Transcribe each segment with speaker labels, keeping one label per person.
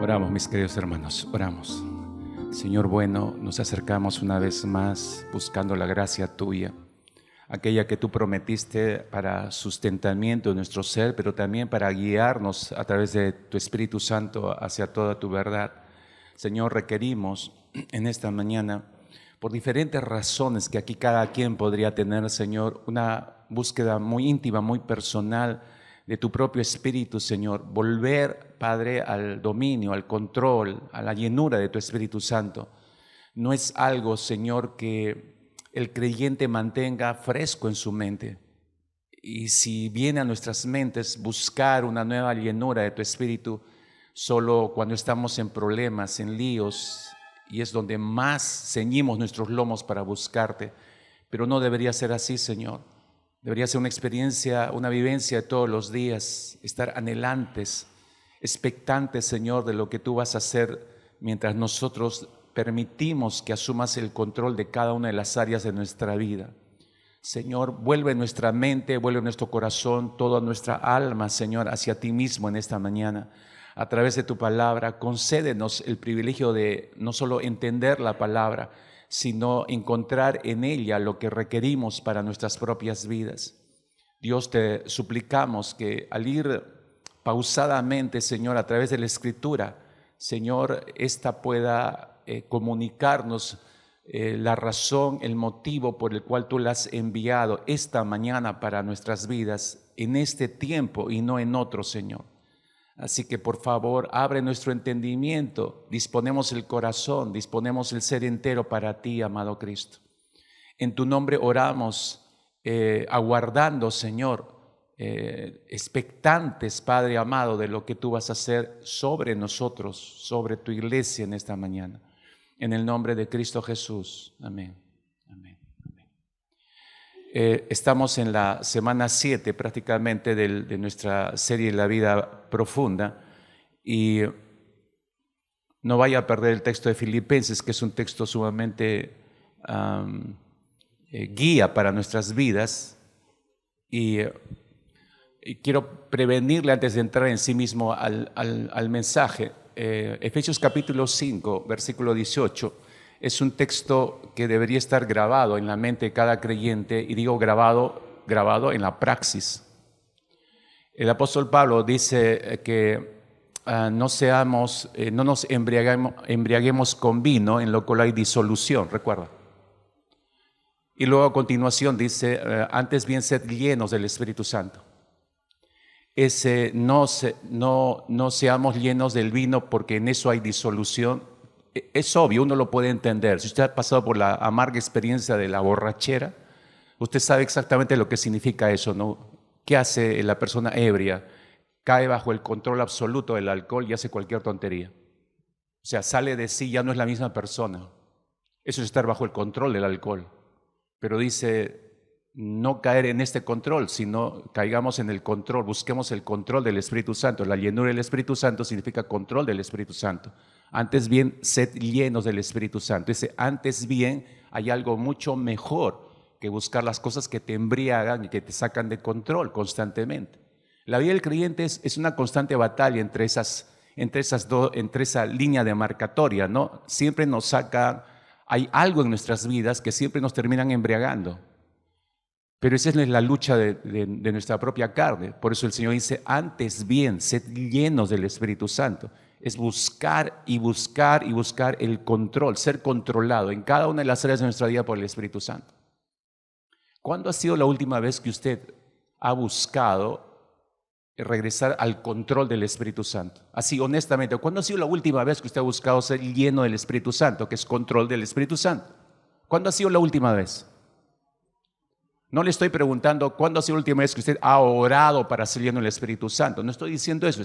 Speaker 1: Oramos, mis queridos hermanos, oramos. Señor bueno, nos acercamos una vez más buscando la gracia tuya, aquella que tú prometiste para sustentamiento de nuestro ser, pero también para guiarnos a través de tu Espíritu Santo hacia toda tu verdad. Señor, requerimos en esta mañana, por diferentes razones que aquí cada quien podría tener, Señor, una búsqueda muy íntima, muy personal de tu propio Espíritu, Señor. Volver, Padre, al dominio, al control, a la llenura de tu Espíritu Santo. No es algo, Señor, que el creyente mantenga fresco en su mente. Y si viene a nuestras mentes buscar una nueva llenura de tu Espíritu, solo cuando estamos en problemas, en líos, y es donde más ceñimos nuestros lomos para buscarte. Pero no debería ser así, Señor. Debería ser una experiencia, una vivencia de todos los días, estar anhelantes, expectantes, Señor, de lo que tú vas a hacer mientras nosotros permitimos que asumas el control de cada una de las áreas de nuestra vida. Señor, vuelve nuestra mente, vuelve nuestro corazón, toda nuestra alma, Señor, hacia ti mismo en esta mañana. A través de tu palabra, concédenos el privilegio de no solo entender la palabra, sino encontrar en ella lo que requerimos para nuestras propias vidas. Dios, te suplicamos que al ir pausadamente, Señor, a través de la Escritura, Señor, esta pueda comunicarnos la razón, el motivo por el cual tú la has enviado esta mañana para nuestras vidas, en este tiempo y no en otro, Señor. Así que por favor, abre nuestro entendimiento, disponemos el corazón, disponemos el ser entero para ti, amado Cristo. En tu nombre oramos, aguardando, Señor, expectantes, Padre amado, de lo que tú vas a hacer sobre nosotros, sobre tu iglesia en esta mañana. En el nombre de Cristo Jesús. Amén. Amén. Estamos en la semana 7 prácticamente de nuestra serie La Vida Profunda, y no vaya a perder el texto de Filipenses, que es un texto sumamente guía para nuestras vidas, y quiero prevenirle antes de entrar en sí mismo al mensaje. Efesios capítulo 5, versículo 18, es un texto que debería estar grabado en la mente de cada creyente, y digo grabado en la praxis. El apóstol Pablo dice que no nos embriaguemos con vino, en lo cual hay disolución, recuerda. Y luego a continuación dice, antes bien sed llenos del Espíritu Santo. No seamos llenos del vino, porque en eso hay disolución. Es obvio, uno lo puede entender. Si usted ha pasado por la amarga experiencia de la borrachera, usted sabe exactamente lo que significa eso, ¿no? ¿Qué hace la persona ebria? Cae bajo el control absoluto del alcohol y hace cualquier tontería. O sea, sale de sí, ya no es la misma persona. Eso es estar bajo el control del alcohol. Pero dice, no caer en este control, sino caigamos en el control, busquemos el control del Espíritu Santo. La llenura del Espíritu Santo significa control del Espíritu Santo. Antes bien, sed llenos del Espíritu Santo. Dice, antes bien, hay algo mucho mejor que buscar las cosas que te embriagan y que te sacan de control constantemente. La vida del creyente es una constante batalla entre esa línea demarcatoria, ¿no? Siempre nos saca, hay algo en nuestras vidas que siempre nos terminan embriagando. Pero esa es la lucha de nuestra propia carne. Por eso el Señor dice, antes bien, sed llenos del Espíritu Santo. Es buscar y buscar y buscar el control, ser controlado en cada una de las áreas de nuestra vida por el Espíritu Santo. ¿Cuándo ha sido la última vez que usted ha buscado regresar al control del Espíritu Santo? Así, honestamente, ¿cuándo ha sido la última vez que usted ha buscado ser lleno del Espíritu Santo, que es control del Espíritu Santo? ¿Cuándo ha sido la última vez? No le estoy preguntando cuándo ha sido la última vez que usted ha orado para ser lleno del Espíritu Santo. No estoy diciendo eso,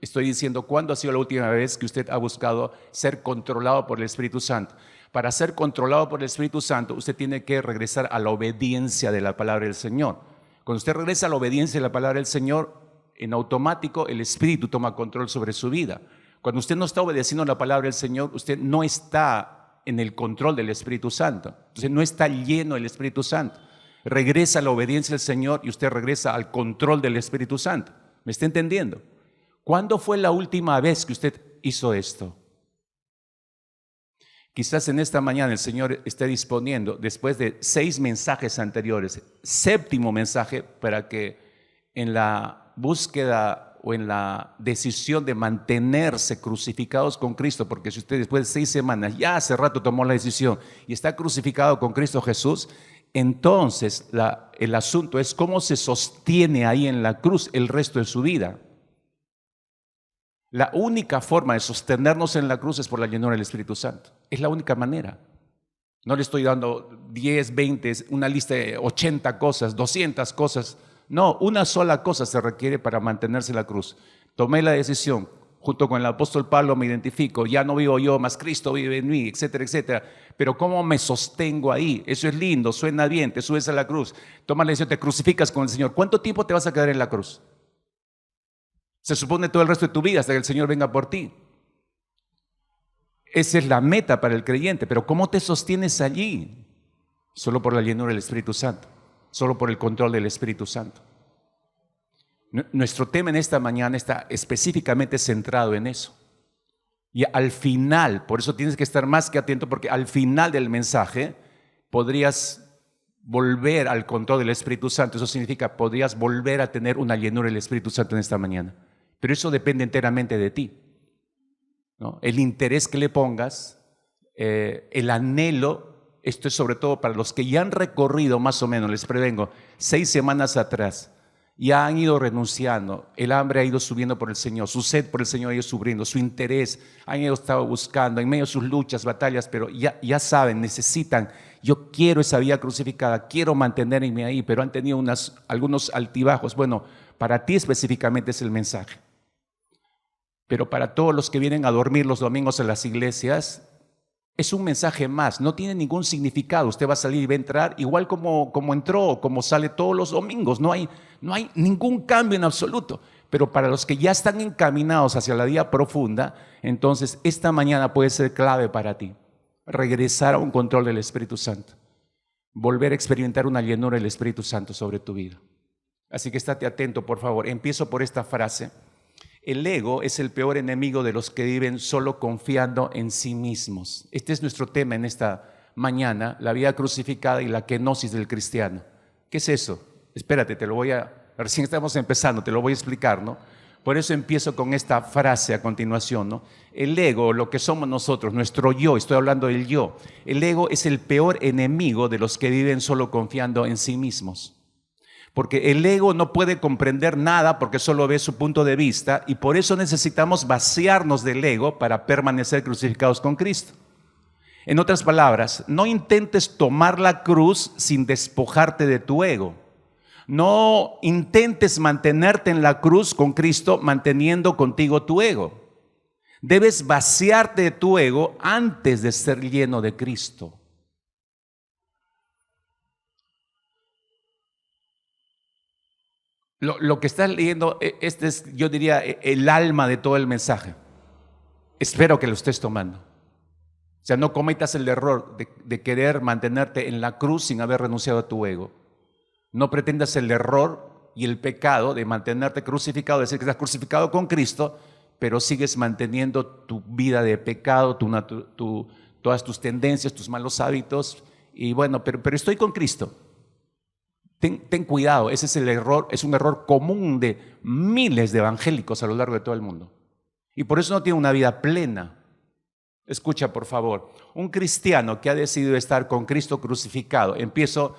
Speaker 1: estoy diciendo cuándo ha sido la última vez que usted ha buscado ser controlado por el Espíritu Santo. Para ser controlado por el Espíritu Santo, usted tiene que regresar a la obediencia de la palabra del Señor. Cuando usted regresa a la obediencia de la palabra del Señor, en automático el Espíritu toma control sobre su vida. Cuando usted no está obedeciendo la palabra del Señor, usted no está en el control del Espíritu Santo. Usted no está lleno del Espíritu Santo. Regresa a la obediencia del Señor y usted regresa al control del Espíritu Santo. ¿Me está entendiendo? ¿Cuándo fue la última vez que usted hizo esto. Quizás en esta mañana el Señor esté disponiendo, después de 6 mensajes anteriores, 7º mensaje, para que en la búsqueda o en la decisión de mantenerse crucificados con Cristo, porque si usted después de 6 semanas ya hace rato tomó la decisión y está crucificado con Cristo Jesús, entonces el asunto es cómo se sostiene ahí en la cruz el resto de su vida. La única forma de sostenernos en la cruz es por la llenura del Espíritu Santo. Es la única manera. No le estoy dando 10, 20, una lista de 80 cosas, 200 cosas. No, una sola cosa se requiere para mantenerse en la cruz. Tomé la decisión, junto con el apóstol Pablo me identifico, ya no vivo yo, más Cristo vive en mí, etcétera, etcétera. Pero ¿cómo me sostengo ahí? Eso es lindo, suena bien, te subes a la cruz, tomas la decisión, te crucificas con el Señor. ¿Cuánto tiempo te vas a quedar en la cruz? Se supone todo el resto de tu vida hasta que el Señor venga por ti. Esa es la meta para el creyente, pero ¿cómo te sostienes allí? Solo por la llenura del Espíritu Santo, solo por el control del Espíritu Santo. Nuestro tema en esta mañana está específicamente centrado en eso. Y al final, por eso tienes que estar más que atento, porque al final del mensaje podrías volver al control del Espíritu Santo. Eso significa, podrías volver a tener una llenura del Espíritu Santo en esta mañana. Pero eso depende enteramente de ti, ¿no? El interés que le pongas, el anhelo, esto es sobre todo para los que ya han recorrido más o menos, les prevengo, 6 semanas atrás, ya han ido renunciando, el hambre ha ido subiendo por el Señor, su sed por el Señor ha ido subiendo, su interés, han ido estado buscando en medio de sus luchas, batallas, pero ya saben, necesitan, yo quiero esa vida crucificada, quiero mantenerme ahí, pero han tenido algunos altibajos. Bueno, para ti específicamente es el mensaje. Pero para todos los que vienen a dormir los domingos en las iglesias, es un mensaje más, no tiene ningún significado. Usted va a salir y va a entrar igual como entró, como sale todos los domingos. No hay ningún cambio en absoluto. Pero para los que ya están encaminados hacia la vida profunda, entonces esta mañana puede ser clave para ti. Regresar a un control del Espíritu Santo. Volver a experimentar una llenura del Espíritu Santo sobre tu vida. Así que estate atento, por favor. Empiezo por esta frase. El ego es el peor enemigo de los que viven solo confiando en sí mismos. Este es nuestro tema en esta mañana, la vida crucificada y la kenosis del cristiano. ¿Qué es eso? Espérate, recién estamos empezando, te lo voy a explicar, ¿no? Por eso empiezo con esta frase a continuación, ¿no? El ego, lo que somos nosotros, nuestro yo, estoy hablando del yo. El ego es el peor enemigo de los que viven solo confiando en sí mismos. Porque el ego no puede comprender nada porque solo ve su punto de vista, y por eso necesitamos vaciarnos del ego para permanecer crucificados con Cristo. En otras palabras, no intentes tomar la cruz sin despojarte de tu ego. No intentes mantenerte en la cruz con Cristo manteniendo contigo tu ego. Debes vaciarte de tu ego antes de ser lleno de Cristo. Lo que estás leyendo, este es, yo diría, el alma de todo el mensaje. Espero que lo estés tomando. O sea, no cometas el error de querer mantenerte en la cruz sin haber renunciado a tu ego. No pretendas el error y el pecado de mantenerte crucificado, decir que estás crucificado con Cristo, pero sigues manteniendo tu vida de pecado, todas tus tendencias, tus malos hábitos. Y bueno, pero estoy con Cristo. Ten cuidado, ese es el error, es un error común de miles de evangélicos a lo largo de todo el mundo. Y por eso no tiene una vida plena. Escucha, por favor, un cristiano que ha decidido estar con Cristo crucificado, empiezo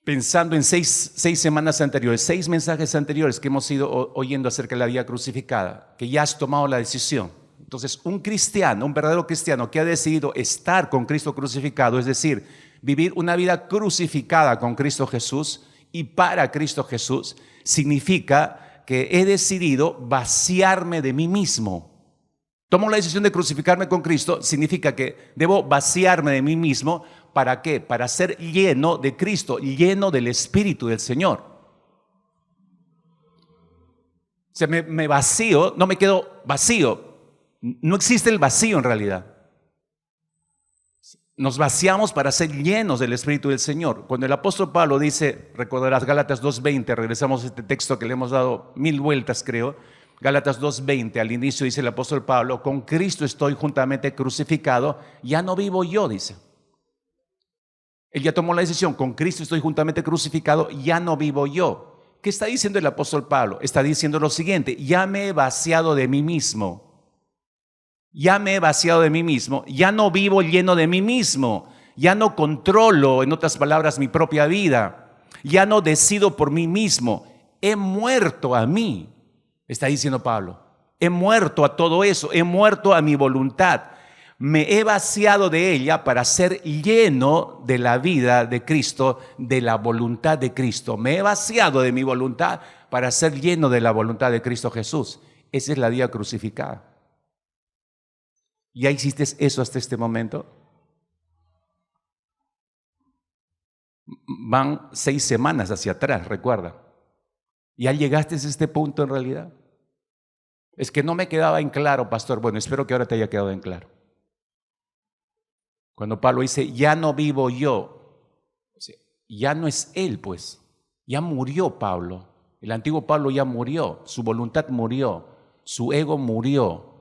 Speaker 1: pensando en 6 semanas anteriores, 6 mensajes anteriores que hemos ido oyendo acerca de la vida crucificada, que ya has tomado la decisión. Entonces, un cristiano, un verdadero cristiano que ha decidido estar con Cristo crucificado, es decir, vivir una vida crucificada con Cristo Jesús y para Cristo Jesús, significa que he decidido vaciarme de mí mismo. Tomo la decisión de crucificarme con Cristo, significa que debo vaciarme de mí mismo. ¿Para qué? Para ser lleno de Cristo, lleno del Espíritu del Señor. O sea, me vacío, no me quedo vacío. No existe el vacío en realidad. Nos vaciamos para ser llenos del Espíritu del Señor. Cuando el apóstol Pablo dice, recordarás Gálatas 2:20, regresamos a este texto que le hemos dado 1000 vueltas, creo. Gálatas 2:20, al inicio dice el apóstol Pablo, con Cristo estoy juntamente crucificado, ya no vivo yo, dice. Él ya tomó la decisión, con Cristo estoy juntamente crucificado, ya no vivo yo. ¿Qué está diciendo el apóstol Pablo? Está diciendo lo siguiente, ya me he vaciado de mí mismo. Ya me he vaciado de mí mismo, ya no vivo lleno de mí mismo, ya no controlo, en otras palabras, mi propia vida, ya no decido por mí mismo, he muerto a mí, está diciendo Pablo, he muerto a todo eso, he muerto a mi voluntad, me he vaciado de ella para ser lleno de la vida de Cristo, de la voluntad de Cristo, me he vaciado de mi voluntad para ser lleno de la voluntad de Cristo Jesús. Esa es la vida crucificada. ¿Ya hiciste eso hasta este momento? Van 6 semanas hacia atrás, recuerda. ¿Ya llegaste a este punto en realidad? Es que no me quedaba en claro, pastor. Bueno, espero que ahora te haya quedado en claro. Cuando Pablo dice, ya no vivo yo, ya no es él, pues. Ya murió Pablo. El antiguo Pablo ya murió. Su voluntad murió. Su ego murió.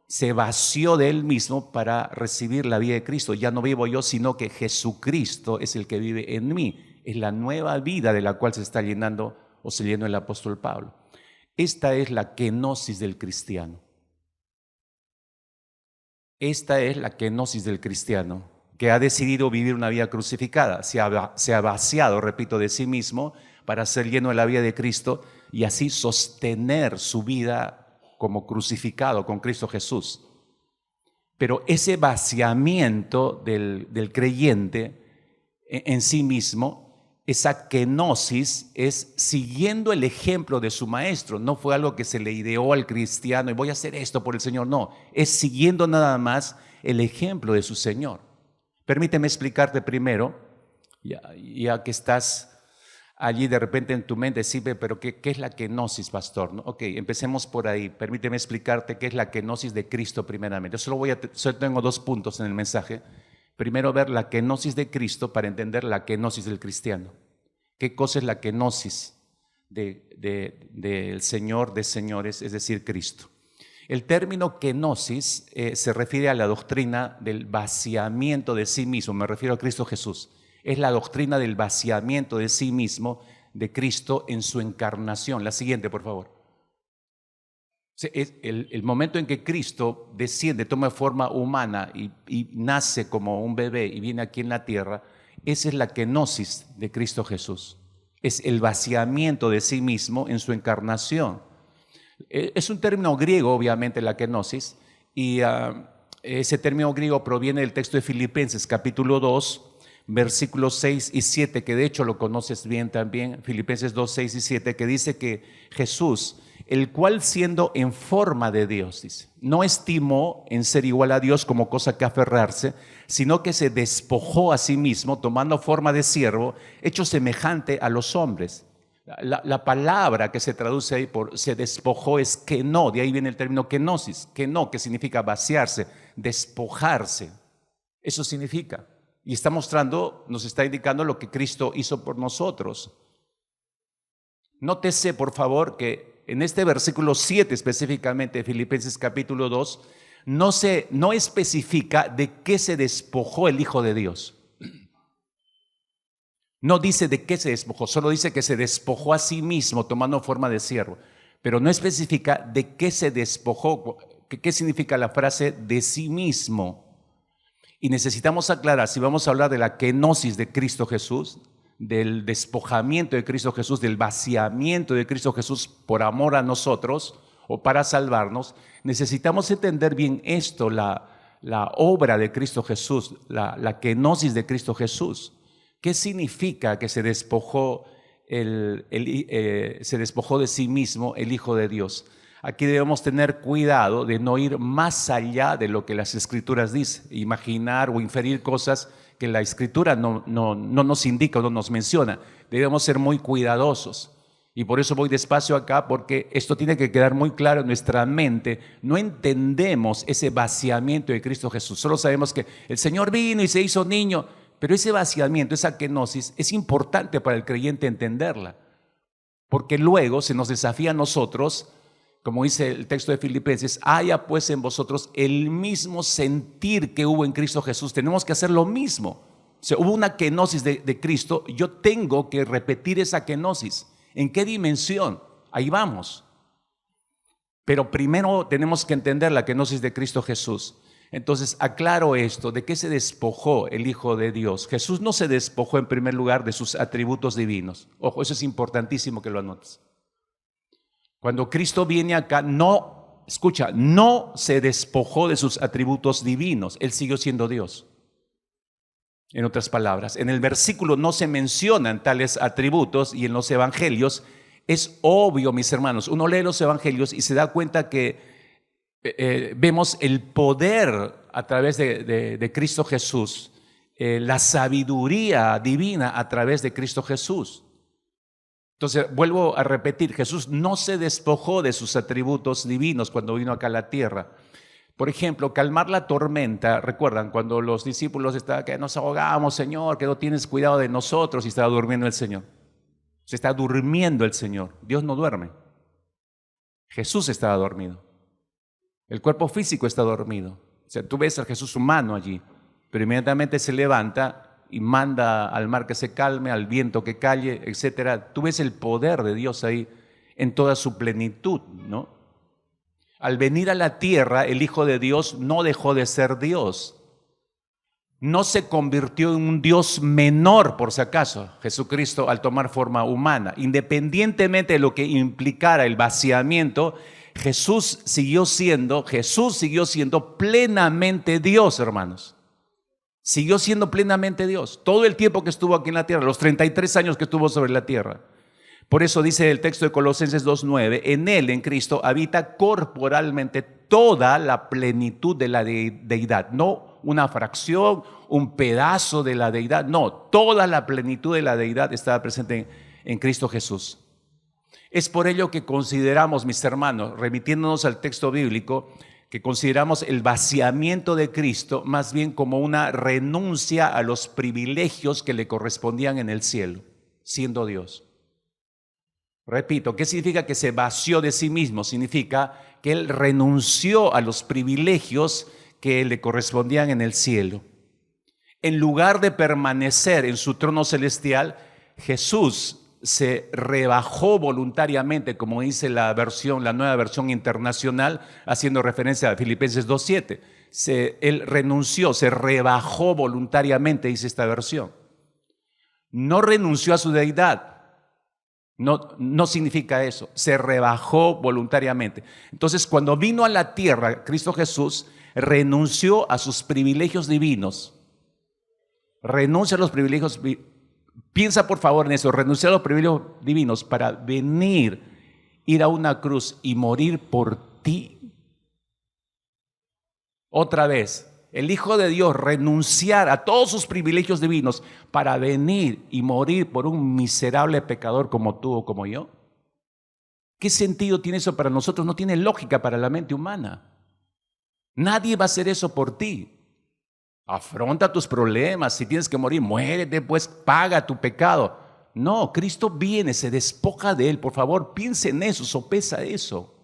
Speaker 1: Se vació de él mismo para recibir la vida de Cristo. Ya no vivo yo, sino que Jesucristo es el que vive en mí. Es la nueva vida de la cual se está llenando o se llenó el apóstol Pablo. Esta es la kenosis del cristiano. Esta es la kenosis del cristiano que ha decidido vivir una vida crucificada. Se ha vaciado, repito, de sí mismo para ser lleno de la vida de Cristo y así sostener su vida como crucificado con Cristo Jesús. Pero ese vaciamiento del creyente en sí mismo, esa kenosis, es siguiendo el ejemplo de su maestro. No fue algo que se le ideó al cristiano y voy a hacer esto por el Señor. No, es siguiendo nada más el ejemplo de su Señor. Permíteme explicarte primero, ya que estás allí de repente en tu mente, sí, pero ¿qué es la kenosis, pastor? ¿No? Ok, empecemos por ahí. Permíteme explicarte qué es la kenosis de Cristo primeramente. Solo tengo 2 puntos en el mensaje. Primero, ver la kenosis de Cristo para entender la kenosis del cristiano. ¿Qué cosa es la kenosis del Señor de señores, es decir, Cristo? El término kenosis se refiere a la doctrina del vaciamiento de sí mismo. Me refiero a Cristo Jesús. Es la doctrina del vaciamiento de sí mismo de Cristo en su encarnación. La siguiente, por favor. El momento en que Cristo desciende, toma forma humana y nace como un bebé y viene aquí en la tierra, esa es la kenosis de Cristo Jesús. Es el vaciamiento de sí mismo en su encarnación. Es un término griego, obviamente, la kenosis, y ese término griego proviene del texto de Filipenses, capítulo 2, versículos 6 y 7, que de hecho lo conoces bien también, Filipenses 2, 6 y 7, que dice que Jesús, el cual siendo en forma de Dios, dice, no estimó en ser igual a Dios como cosa que aferrarse, sino que se despojó a sí mismo, tomando forma de siervo, hecho semejante a los hombres. La palabra que se traduce ahí por se despojó es keno, de ahí viene el término kenosis, keno, que significa vaciarse, despojarse. Eso significa. Y está mostrando, nos está indicando lo que Cristo hizo por nosotros. Nótese, por favor, que en este versículo 7 específicamente de Filipenses capítulo 2, no especifica de qué se despojó el Hijo de Dios. No dice de qué se despojó, solo dice que se despojó a sí mismo tomando forma de siervo, pero no especifica de qué se despojó, qué significa la frase de sí mismo. Y necesitamos aclarar, si vamos a hablar de la kenosis de Cristo Jesús, del despojamiento de Cristo Jesús, del vaciamiento de Cristo Jesús por amor a nosotros o para salvarnos, necesitamos entender bien esto, la obra de Cristo Jesús, la kenosis de Cristo Jesús. ¿Qué significa que se despojó de sí mismo el Hijo de Dios? Aquí debemos tener cuidado de no ir más allá de lo que las Escrituras dicen, imaginar o inferir cosas que la Escritura no nos indica o no nos menciona. Debemos ser muy cuidadosos. Y por eso voy despacio acá, porque esto tiene que quedar muy claro en nuestra mente. No entendemos ese vaciamiento de Cristo Jesús. Solo sabemos que el Señor vino y se hizo niño. Pero ese vaciamiento, esa kenosis, es importante para el creyente entenderla, porque luego se nos desafía a nosotros como dice el texto de Filipenses, haya pues en vosotros el mismo sentir que hubo en Cristo Jesús. Tenemos que hacer lo mismo. O sea, hubo una kenosis de Cristo, yo tengo que repetir esa kenosis. ¿En qué dimensión? Ahí vamos. Pero primero tenemos que entender la kenosis de Cristo Jesús. Entonces, aclaro esto, ¿de qué se despojó el Hijo de Dios? Jesús no se despojó en primer lugar de sus atributos divinos. Ojo, eso es importantísimo que lo anotes. Cuando Cristo viene acá, no se despojó de sus atributos divinos. Él siguió siendo Dios. En otras palabras, en el versículo no se mencionan tales atributos y en los evangelios es obvio, mis hermanos. Uno lee los evangelios y se da cuenta que vemos el poder a través de Cristo Jesús, la sabiduría divina a través de Cristo Jesús. Entonces, vuelvo a repetir, Jesús no se despojó de sus atributos divinos cuando vino acá a la tierra. Por ejemplo, calmar la tormenta. ¿Recuerdan cuando los discípulos estaban que nos ahogamos, Señor, que no tienes cuidado de nosotros? Y estaba durmiendo el Señor. Se está durmiendo el Señor. Dios no duerme. Jesús estaba dormido. El cuerpo físico está dormido. O sea, tú ves al Jesús humano allí, pero inmediatamente se levanta y manda al mar que se calme, al viento que calle, etc. Tú ves el poder de Dios ahí en toda su plenitud, ¿no? Al venir a la tierra, el Hijo de Dios no dejó de ser Dios. No se convirtió en un Dios menor, por si acaso, Jesucristo al tomar forma humana. Independientemente de lo que implicara el vaciamiento, Jesús siguió siendo plenamente Dios, hermanos. Siguió siendo plenamente Dios. Todo el tiempo que estuvo aquí en la tierra, los 33 años que estuvo sobre la tierra. Por eso dice el texto de Colosenses 2:9, en Él, en Cristo, habita corporalmente toda la plenitud de la deidad. No una fracción, un pedazo de la deidad. No, toda la plenitud de la deidad estaba presente en Cristo Jesús. Es por ello que consideramos, mis hermanos, remitiéndonos al texto bíblico, que consideramos el vaciamiento de Cristo más bien como una renuncia a los privilegios que le correspondían en el cielo, siendo Dios. Repito, ¿qué significa que se vació de sí mismo? Significa que Él renunció a los privilegios que le correspondían en el cielo. En lugar de permanecer en su trono celestial, Jesús se rebajó voluntariamente, como dice la nueva versión internacional, haciendo referencia a Filipenses 2:7. Él renunció, se rebajó voluntariamente, dice esta versión. No renunció a su deidad. No significa eso. Se rebajó voluntariamente. Entonces, cuando vino a la tierra, Cristo Jesús renunció a sus privilegios divinos. Renuncia a los privilegios divinos. Piensa por favor en eso, renunciar a los privilegios divinos para ir a una cruz y morir por ti. Otra vez, el Hijo de Dios renunciar a todos sus privilegios divinos para venir y morir por un miserable pecador como tú o como yo. ¿Qué sentido tiene eso para nosotros? No tiene lógica para la mente humana. Nadie va a hacer eso por ti. Afronta tus problemas, si tienes que morir, muérete, pues paga tu pecado. No, Cristo viene, se despoja de él. Por favor, piensa en eso, sopesa eso.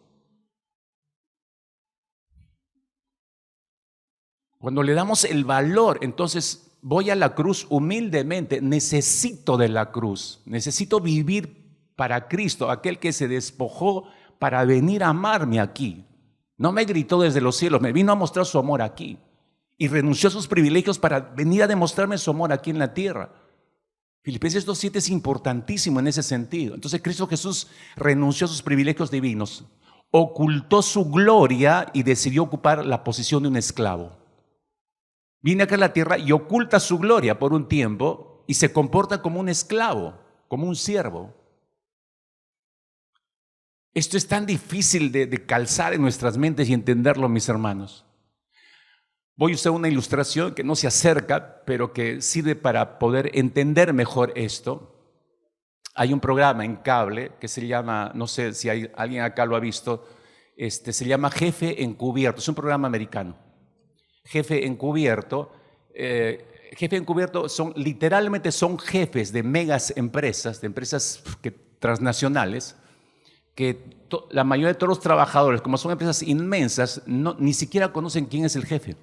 Speaker 1: Cuando le damos el valor, entonces voy a la cruz humildemente, necesito de la cruz, necesito vivir para Cristo, aquel que se despojó para venir a amarme aquí. No me gritó desde los cielos, me vino a mostrar su amor aquí. Y renunció a sus privilegios para venir a demostrarme su amor aquí en la tierra. Filipenses 2:7 es importantísimo en ese sentido. Entonces Cristo Jesús renunció a sus privilegios divinos, ocultó su gloria y decidió ocupar la posición de un esclavo. Viene acá a la tierra y oculta su gloria por un tiempo y se comporta como un esclavo, como un siervo. Esto es tan difícil de calzar en nuestras mentes y entenderlo, mis hermanos. Voy a usar una ilustración que no se acerca, pero que sirve para poder entender mejor esto. Hay un programa en cable que se llama, no sé si alguien acá lo ha visto, se llama Jefe Encubierto. Es un programa americano. Jefe Encubierto. Jefe Encubierto literalmente son jefes de megas empresas, de empresas transnacionales, la mayoría de todos los trabajadores, como son empresas inmensas, ni siquiera conocen quién es el jefe.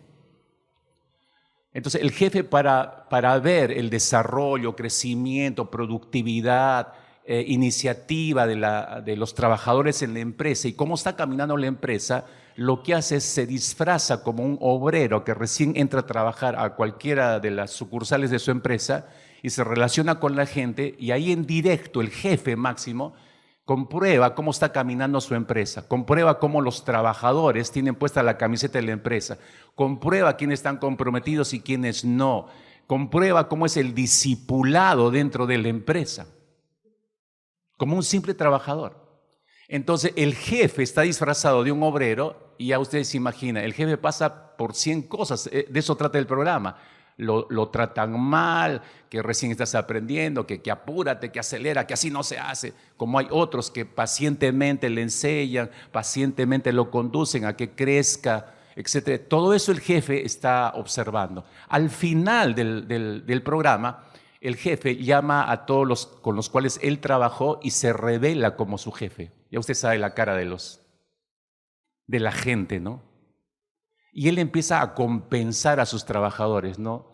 Speaker 1: Entonces, el jefe para ver el desarrollo, crecimiento, productividad, iniciativa de los trabajadores en la empresa y cómo está caminando la empresa, lo que hace es se disfraza como un obrero que recién entra a trabajar a cualquiera de las sucursales de su empresa y se relaciona con la gente, y ahí en directo el jefe máximo comprueba cómo está caminando su empresa, comprueba cómo los trabajadores tienen puesta la camiseta de la empresa, comprueba quiénes están comprometidos y quiénes no, comprueba cómo es el discipulado dentro de la empresa, como un simple trabajador. Entonces el jefe está disfrazado de un obrero y ya ustedes se imaginan, el jefe pasa por 100 cosas, de eso trata el programa. Lo tratan mal, que recién estás aprendiendo, que apúrate, que acelera, que así no se hace. Como hay otros que pacientemente le enseñan, pacientemente lo conducen a que crezca, etc. Todo eso el jefe está observando. Al final del programa, el jefe llama a todos los con los cuales él trabajó y se revela como su jefe. Ya usted sabe la cara de la gente, ¿no? Y él empieza a compensar a sus trabajadores, ¿no?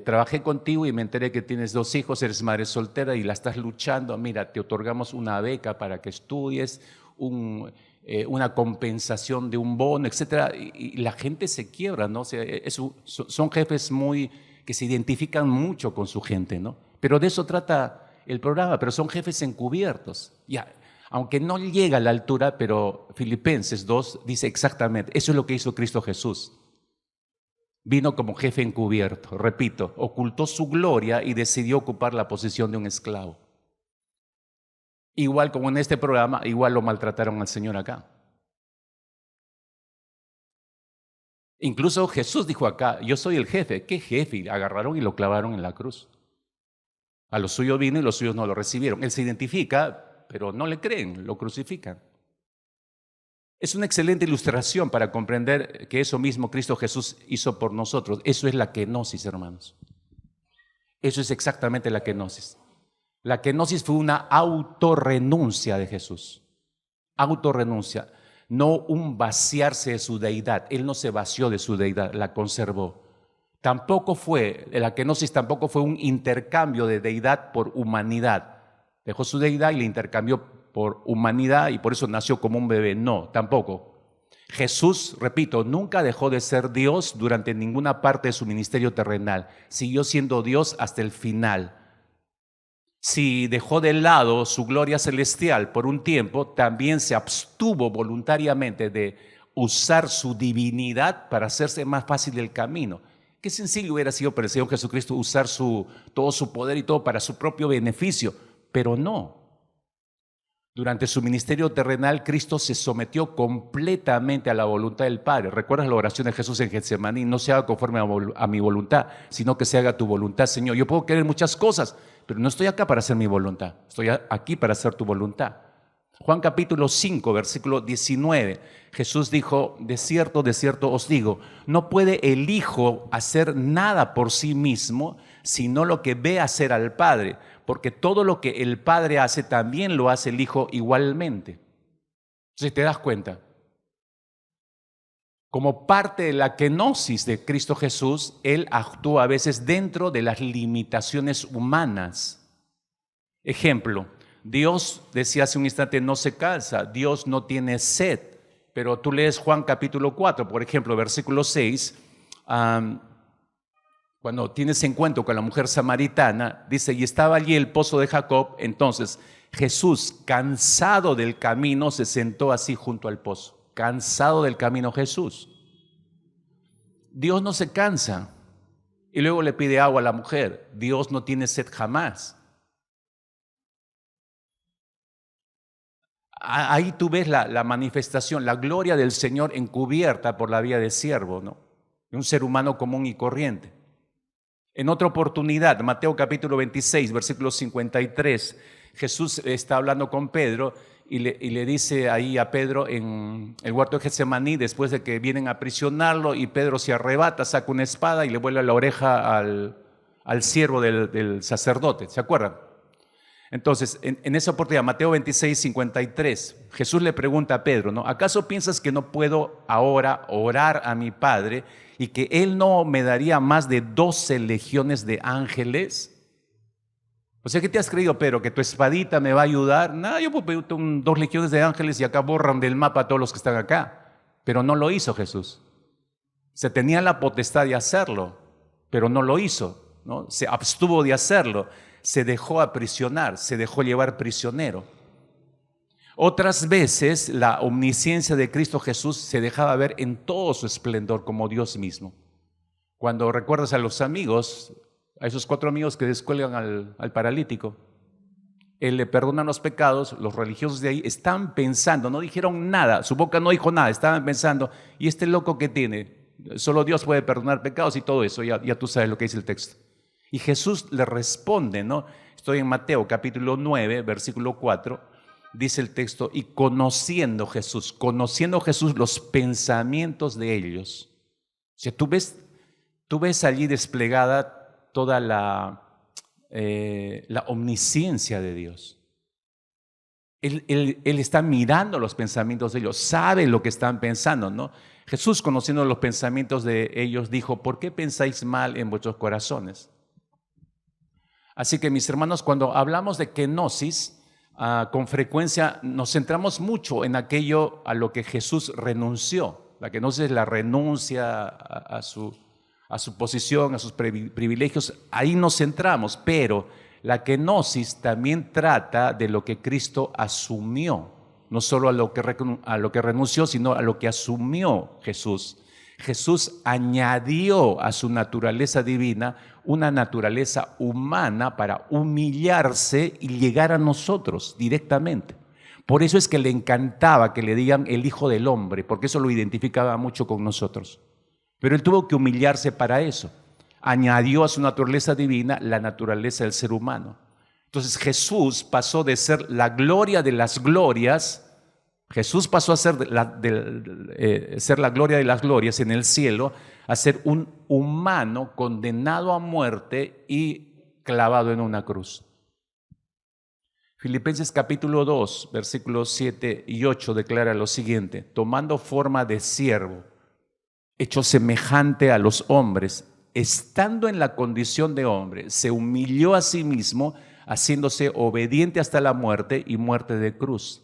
Speaker 1: Trabajé contigo y me enteré que tienes 2 hijos, eres madre soltera y la estás luchando. Mira, te otorgamos una beca para que estudies, una compensación de un bono, etc. Y la gente se quiebra, ¿no? O sea, son jefes que se identifican mucho con su gente, ¿no? Pero de eso trata el programa, pero son jefes encubiertos. Ya. Aunque no llega a la altura, pero Filipenses 2 dice exactamente, eso es lo que hizo Cristo Jesús. Vino como jefe encubierto, repito, ocultó su gloria y decidió ocupar la posición de un esclavo. Igual como en este programa, igual lo maltrataron al Señor acá. Incluso Jesús dijo acá, yo soy el jefe. ¿Qué jefe? Y agarraron y lo clavaron en la cruz. A los suyos vino y los suyos no lo recibieron. Él se identifica, pero no le creen, lo crucifican. Es una excelente ilustración para comprender que eso mismo Cristo Jesús hizo por nosotros. Eso es la kenosis, hermanos. Eso es exactamente la kenosis. La kenosis fue una autorrenuncia de Jesús. Autorrenuncia, no un vaciarse de su deidad. Él no se vació de su deidad, la conservó. La kenosis tampoco fue un intercambio de deidad por humanidad. Dejó su deidad y le intercambió por humanidad y por eso nació como un bebé. No, tampoco. Jesús, repito, nunca dejó de ser Dios durante ninguna parte de su ministerio terrenal. Siguió siendo Dios hasta el final. Si dejó de lado su gloria celestial por un tiempo, también se abstuvo voluntariamente de usar su divinidad para hacerse más fácil el camino. Qué sencillo hubiera sido para el Señor Jesucristo usar todo su poder y todo para su propio beneficio. Pero no. Durante su ministerio terrenal, Cristo se sometió completamente a la voluntad del Padre. ¿Recuerdas la oración de Jesús en Getsemaní? No se haga conforme a mi voluntad, sino que se haga tu voluntad, Señor. Yo puedo querer muchas cosas, pero no estoy acá para hacer mi voluntad. Estoy aquí para hacer tu voluntad. Juan capítulo 5, versículo 19. Jesús dijo, de cierto os digo, no puede el Hijo hacer nada por sí mismo, sino lo que ve hacer al Padre, porque todo lo que el Padre hace también lo hace el Hijo igualmente. Entonces te das cuenta, como parte de la kenosis de Cristo Jesús, Él actúa a veces dentro de las limitaciones humanas. Ejemplo, Dios, decía hace un instante, no se cansa, Dios no tiene sed, pero tú lees Juan capítulo 4, por ejemplo, versículo 6, cuando tienes encuentro con la mujer samaritana, dice, y estaba allí el pozo de Jacob. Entonces Jesús, cansado del camino, se sentó así junto al pozo. Cansado del camino Jesús. Dios no se cansa. Y luego le pide agua a la mujer. Dios no tiene sed jamás. Ahí tú ves la manifestación, la gloria del Señor encubierta por la vía de siervo, ¿no? De un ser humano común y corriente. En otra oportunidad, Mateo capítulo 26, versículo 53, Jesús está hablando con Pedro y le dice ahí a Pedro en el huerto de Getsemaní, después de que vienen a aprisionarlo y Pedro se arrebata, saca una espada y le vuela la oreja al siervo del sacerdote, ¿se acuerdan? Entonces, en esa oportunidad, Mateo 26, 53, Jesús le pregunta a Pedro, ¿no? ¿Acaso piensas que no puedo ahora orar a mi Padre y que Él no me daría más de 12 legiones de ángeles? O sea, ¿qué te has creído, Pedro? ¿Que tu espadita me va a ayudar? Nada, yo puedo pedir 2 legiones de ángeles y acá borran del mapa a todos los que están acá. Pero no lo hizo Jesús. Se tenía la potestad de hacerlo, pero no lo hizo, ¿no? Se abstuvo de hacerlo. Se dejó aprisionar, se dejó llevar prisionero. Otras veces la omnisciencia de Cristo Jesús se dejaba ver en todo su esplendor como Dios mismo. Cuando recuerdas a los amigos, a esos 4 amigos que descuelgan al paralítico, Él le perdona los pecados, los religiosos de ahí están pensando, no dijeron nada, su boca no dijo nada, estaban pensando, ¿y este loco qué tiene? Solo Dios puede perdonar pecados y todo eso, ya tú sabes lo que dice el texto. Y Jesús le responde, ¿no? Estoy en Mateo capítulo 9, versículo 4, dice el texto, y conociendo Jesús los pensamientos de ellos. O sea, tú ves allí desplegada toda la omnisciencia de Dios. Él está mirando los pensamientos de ellos, sabe lo que están pensando, ¿no? Jesús, conociendo los pensamientos de ellos, dijo, ¿por qué pensáis mal en vuestros corazones? Así que, mis hermanos, cuando hablamos de kenosis, con frecuencia nos centramos mucho en aquello a lo que Jesús renunció. La kenosis es la renuncia a su posición, a sus privilegios. Ahí nos centramos, pero la kenosis también trata de lo que Cristo asumió, no solo a lo que renunció, sino a lo que asumió Jesús. Jesús añadió a su naturaleza divina una naturaleza humana para humillarse y llegar a nosotros directamente. Por eso es que le encantaba que le digan el Hijo del Hombre, porque eso lo identificaba mucho con nosotros. Pero Él tuvo que humillarse para eso. Añadió a su naturaleza divina la naturaleza del ser humano. Entonces Jesús pasó de ser la gloria de las glorias. Jesús pasó a ser ser la gloria de las glorias en el cielo, a ser un humano condenado a muerte y clavado en una cruz. Filipenses capítulo 2, versículos 7 y 8 declara lo siguiente: tomando forma de siervo, hecho semejante a los hombres, estando en la condición de hombre, se humilló a sí mismo, haciéndose obediente hasta la muerte y muerte de cruz.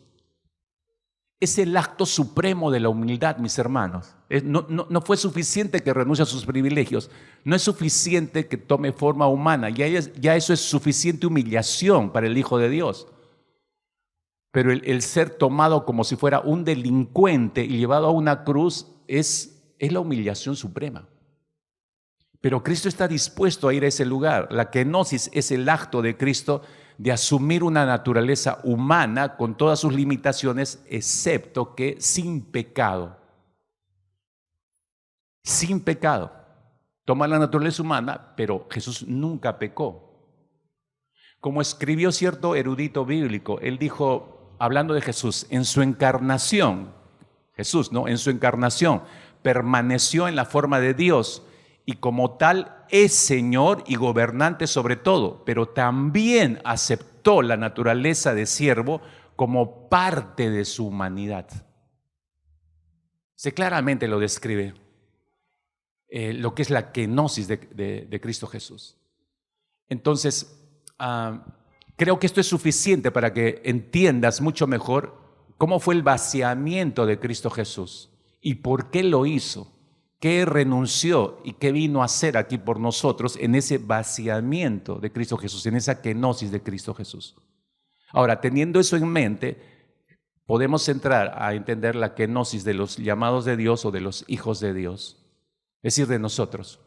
Speaker 1: Es el acto supremo de la humildad, mis hermanos. No fue suficiente que renuncie a sus privilegios, no es suficiente que tome forma humana, ya eso es suficiente humillación para el Hijo de Dios. Pero el ser tomado como si fuera un delincuente y llevado a una cruz es la humillación suprema. Pero Cristo está dispuesto a ir a ese lugar. La kenosis es el acto de Cristo de asumir una naturaleza humana con todas sus limitaciones, excepto que sin pecado. Sin pecado. Toma la naturaleza humana, pero Jesús nunca pecó. Como escribió cierto erudito bíblico, él dijo, hablando de Jesús, en su encarnación, Jesús, ¿no? En su encarnación, permaneció en la forma de Dios y como tal es Señor y gobernante sobre todo, pero también aceptó la naturaleza de siervo como parte de su humanidad. Se claramente lo describe lo que es la kenosis de Cristo Jesús. Entonces, creo que esto es suficiente para que entiendas mucho mejor cómo fue el vaciamiento de Cristo Jesús y por qué lo hizo. ¿Qué renunció y qué vino a hacer aquí por nosotros en ese vaciamiento de Cristo Jesús, en esa kenosis de Cristo Jesús? Ahora, teniendo eso en mente, podemos entrar a entender la kenosis de los llamados de Dios o de los hijos de Dios, es decir, de nosotros.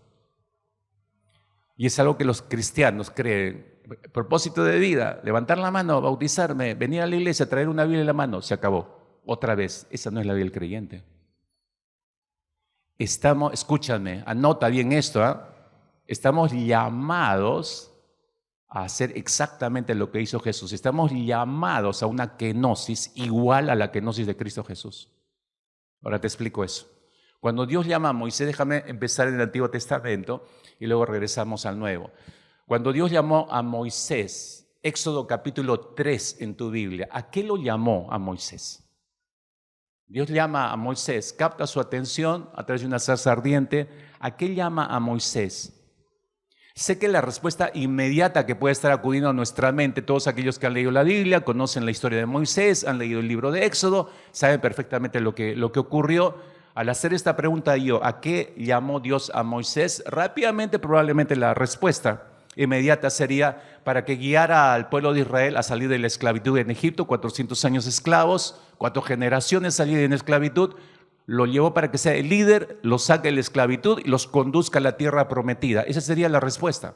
Speaker 1: Y es algo que los cristianos creen. Propósito de vida, levantar la mano, bautizarme, venir a la iglesia, traer una Biblia en la mano, se acabó. Otra vez, esa no es la vida del creyente. Escúchame, anota bien esto, estamos llamados a hacer exactamente lo que hizo Jesús. Estamos llamados a una kenosis igual a la kenosis de Cristo Jesús. Ahora te explico eso. Cuando Dios llama a Moisés, déjame empezar en el Antiguo Testamento y luego regresamos al Nuevo. Cuando Dios llamó a Moisés, Éxodo capítulo 3 en tu Biblia. ¿A qué lo llamó a Moisés? Dios llama a Moisés, capta su atención a través de una zarza ardiente. ¿A qué llama a Moisés? Sé que la respuesta inmediata que puede estar acudiendo a nuestra mente, todos aquellos que han leído la Biblia, conocen la historia de Moisés, han leído el libro de Éxodo, saben perfectamente lo que ocurrió. Al hacer esta pregunta yo, ¿a qué llamó Dios a Moisés? Rápidamente probablemente la respuesta inmediata sería para que guiara al pueblo de Israel a salir de la esclavitud en Egipto, 400 años esclavos, 4 generaciones salir en esclavitud. Lo llevó para que sea el líder, los saque de la esclavitud y los conduzca a la tierra prometida. Esa sería la respuesta.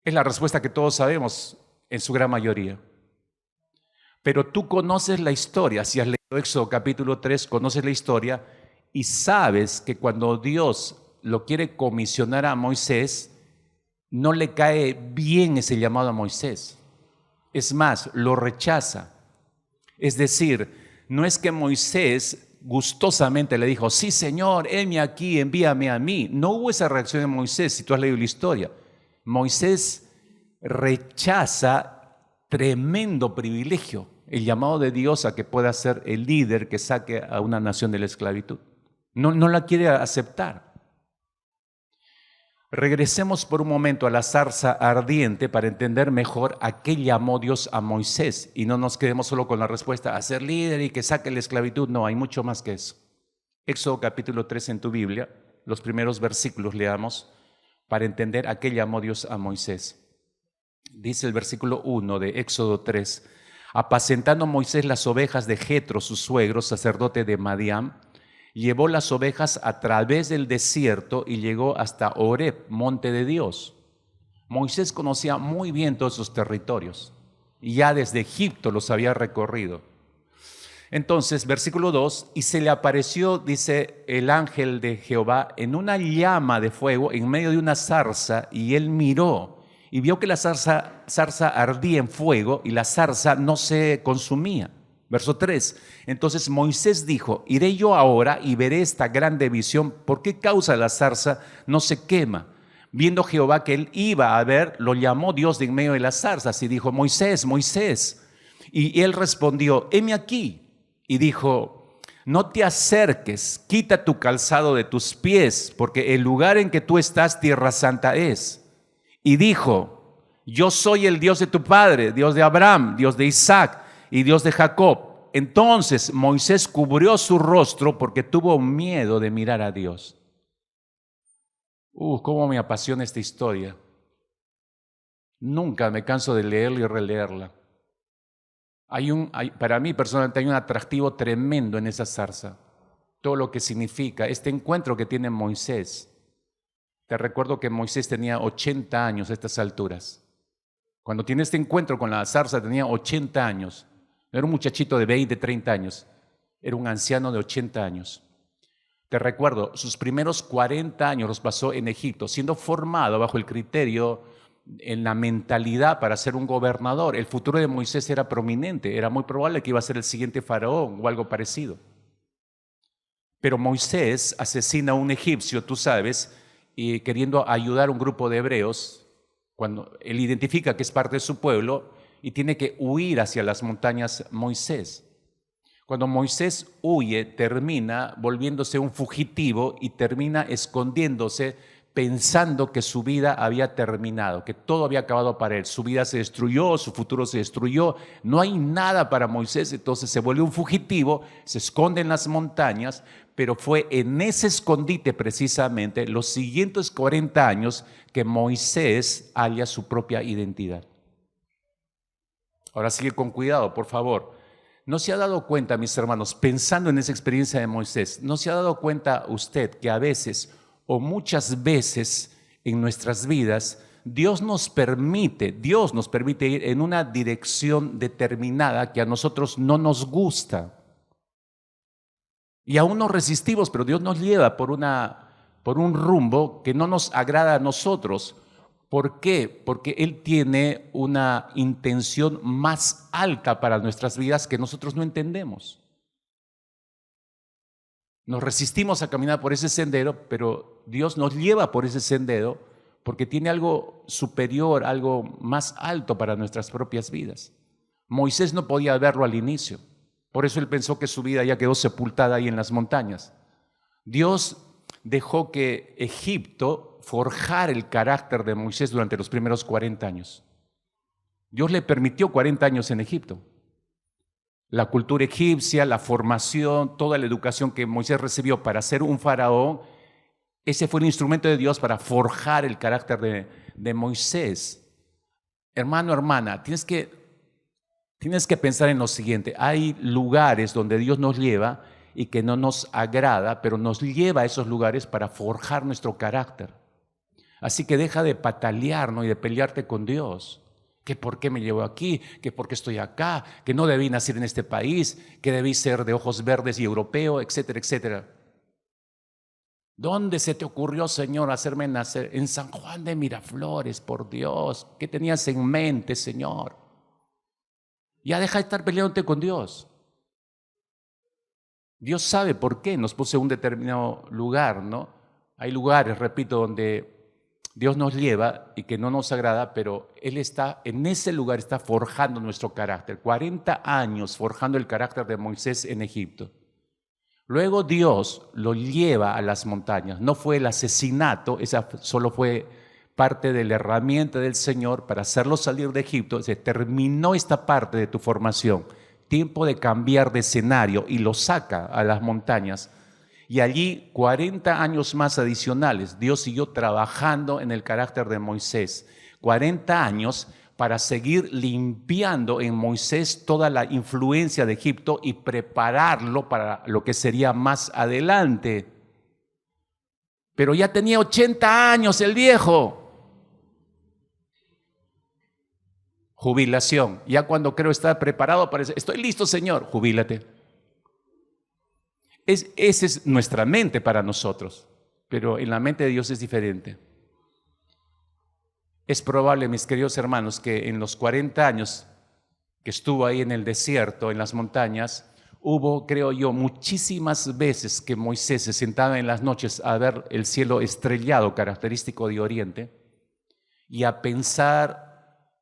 Speaker 1: Es la respuesta que todos sabemos en su gran mayoría. Pero tú conoces la historia, si has leído Éxodo capítulo 3, conoces la historia y sabes que cuando Dios lo quiere comisionar a Moisés, no le cae bien ese llamado a Moisés. Es más, lo rechaza. Es decir, no es que Moisés gustosamente le dijo, sí Señor, heme aquí, envíame a mí. No hubo esa reacción de Moisés, si tú has leído la historia. Moisés rechaza tremendo privilegio, el llamado de Dios a que pueda ser el líder que saque a una nación de la esclavitud. No la quiere aceptar. Regresemos por un momento a la zarza ardiente para entender mejor a qué llamó Dios a Moisés y no nos quedemos solo con la respuesta a ser líder y que saque la esclavitud. No, hay mucho más que eso. Éxodo capítulo 3 en tu Biblia, los primeros versículos leamos para entender a qué llamó Dios a Moisés. Dice el versículo 1 de Éxodo 3, apacentando Moisés las ovejas de Jetro, su suegro, sacerdote de Madián, llevó las ovejas a través del desierto y llegó hasta Horeb, monte de Dios. Moisés conocía muy bien todos esos territorios y ya desde Egipto los había recorrido. Entonces, versículo 2, y se le apareció, dice, el ángel de Jehová en una llama de fuego en medio de una zarza, y él miró y vio que la zarza ardía en fuego y la zarza no se consumía. Verso 3, entonces Moisés dijo, iré yo ahora y veré esta grande visión, ¿por qué causa la zarza no se quema? Viendo Jehová que él iba a ver, lo llamó Dios de en medio de las zarzas y dijo, Moisés, Moisés. Y él respondió, heme aquí. Y dijo, no te acerques, quita tu calzado de tus pies, porque el lugar en que tú estás, tierra santa es. Y dijo, yo soy el Dios de tu padre, Dios de Abraham, Dios de Isaac y Dios de Jacob. Entonces Moisés cubrió su rostro porque tuvo miedo de mirar a Dios. Cómo me apasiona esta historia. Nunca me canso de leerla y releerla. Para mí personalmente hay un atractivo tremendo en esa zarza. Todo lo que significa este encuentro que tiene Moisés. Te recuerdo que Moisés tenía 80 años a estas alturas. Cuando tiene este encuentro con la zarza tenía 80 años. No era un muchachito de 20, 30 años. Era un anciano de 80 años. Te recuerdo, sus primeros 40 años los pasó en Egipto, siendo formado bajo el criterio, en la mentalidad para ser un gobernador. El futuro de Moisés era prominente, era muy probable que iba a ser el siguiente faraón o algo parecido. Pero Moisés asesina a un egipcio, tú sabes, y queriendo ayudar a un grupo de hebreos, cuando él identifica que es parte de su pueblo y tiene que huir hacia las montañas Moisés. Cuando Moisés huye, termina volviéndose un fugitivo y termina escondiéndose pensando que su vida había terminado, que todo había acabado para él. Su vida se destruyó, su futuro se destruyó, no hay nada para Moisés, entonces se vuelve un fugitivo, se esconde en las montañas, pero fue en ese escondite precisamente los siguientes 40 años que Moisés halla su propia identidad. Ahora sigue con cuidado, por favor. ¿No se ha dado cuenta, mis hermanos, pensando en esa experiencia de Moisés, no se ha dado cuenta usted que a veces o muchas veces en nuestras vidas Dios nos permite ir en una dirección determinada que a nosotros no nos gusta? Y aún nos resistimos, pero Dios nos lleva por un rumbo que no nos agrada a nosotros. ¿Por qué? Porque Él tiene una intención más alta para nuestras vidas que nosotros no entendemos. Nos resistimos a caminar por ese sendero, pero Dios nos lleva por ese sendero porque tiene algo superior, algo más alto para nuestras propias vidas. Moisés no podía verlo al inicio, por eso él pensó que su vida ya quedó sepultada ahí en las montañas. Dios dejó que Egipto forjara el carácter de Moisés durante los primeros 40 años. Dios le permitió 40 años en Egipto. La cultura egipcia, la formación, toda la educación que Moisés recibió para ser un faraón, ese fue el instrumento de Dios para forjar el carácter de Moisés. Hermano, hermana, tienes que pensar en lo siguiente. Hay lugares donde Dios nos lleva y que no nos agrada, pero nos lleva a esos lugares para forjar nuestro carácter. Así que deja de patalear, ¿no? Y de pelearte con Dios. Que por qué me llevo aquí, que por qué estoy acá, que no debí nacer en este país, que debí ser de ojos verdes y europeo, etcétera, etcétera. ¿Dónde se te ocurrió, Señor, hacerme nacer? En San Juan de Miraflores, por Dios. ¿Qué tenías en mente, Señor? Ya deja de estar peleándote con Dios. Dios sabe por qué nos puso en un determinado lugar, ¿no? Hay lugares, repito, donde Dios nos lleva y que no nos agrada, pero Él está en ese lugar, está forjando nuestro carácter. 40 años forjando el carácter de Moisés en Egipto. Luego Dios lo lleva a las montañas. No fue el asesinato, esa solo fue parte de la herramienta del Señor para hacerlo salir de Egipto. Se terminó esta parte de tu formación. Tiempo de cambiar de escenario y lo saca a las montañas. Y allí 40 años más adicionales, Dios siguió trabajando en el carácter de Moisés. 40 años para seguir limpiando en Moisés toda la influencia de Egipto y prepararlo para lo que sería más adelante. Pero ya tenía 80 años el viejo. Jubilación. Ya cuando creo estar preparado para decir, estoy listo, Señor, jubílate. Esa es nuestra mente para nosotros, pero en la mente de Dios es diferente. Es probable, mis queridos hermanos, que en los 40 años que estuvo ahí en el desierto, en las montañas, hubo, creo yo, muchísimas veces que Moisés se sentaba en las noches a ver el cielo estrellado, característico de Oriente, y a pensar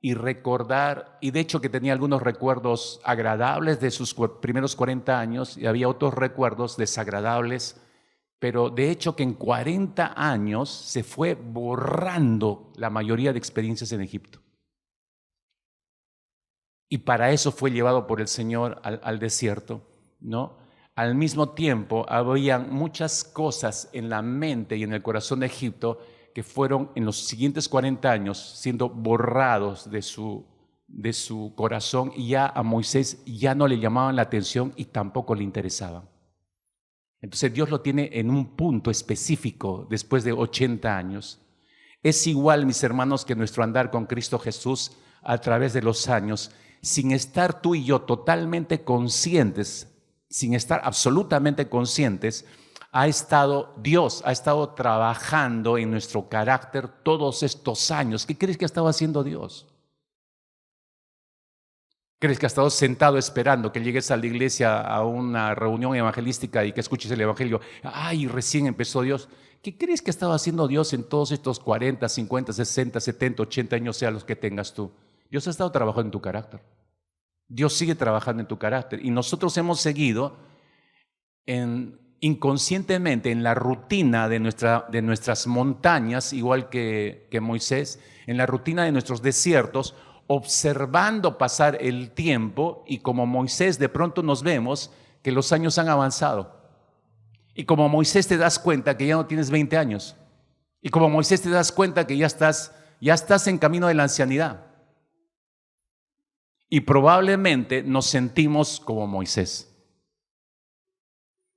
Speaker 1: y recordar, y de hecho que tenía algunos recuerdos agradables de sus primeros 40 años, y había otros recuerdos desagradables, pero de hecho que en 40 años se fue borrando la mayoría de experiencias en Egipto. Y para eso fue llevado por el Señor al desierto, ¿no? Al mismo tiempo, había muchas cosas en la mente y en el corazón de Egipto que fueron en los siguientes 40 años siendo borrados de su corazón, y ya a Moisés ya no le llamaban la atención y tampoco le interesaban. Entonces Dios lo tiene en un punto específico después de 80 años. Es igual, mis hermanos, que nuestro andar con Cristo Jesús a través de los años, sin estar tú y yo totalmente conscientes, sin estar absolutamente conscientes, Dios ha estado trabajando en nuestro carácter todos estos años. ¿Qué crees que ha estado haciendo Dios? ¿Crees que ha estado sentado esperando que llegues a la iglesia a una reunión evangelística y que escuches el evangelio? ¡Ay, recién empezó Dios! ¿Qué crees que ha estado haciendo Dios en todos estos 40, 50, 60, 70, 80 años, sea los que tengas tú? Dios ha estado trabajando en tu carácter. Dios sigue trabajando en tu carácter. Y nosotros hemos seguido inconscientemente en la rutina de nuestras montañas, igual que Moisés, en la rutina de nuestros desiertos, observando pasar el tiempo, y como Moisés de pronto nos vemos que los años han avanzado. Y como Moisés te das cuenta que ya no tienes 20 años. Y como Moisés te das cuenta que ya estás en camino de la ancianidad. Y probablemente nos sentimos como Moisés.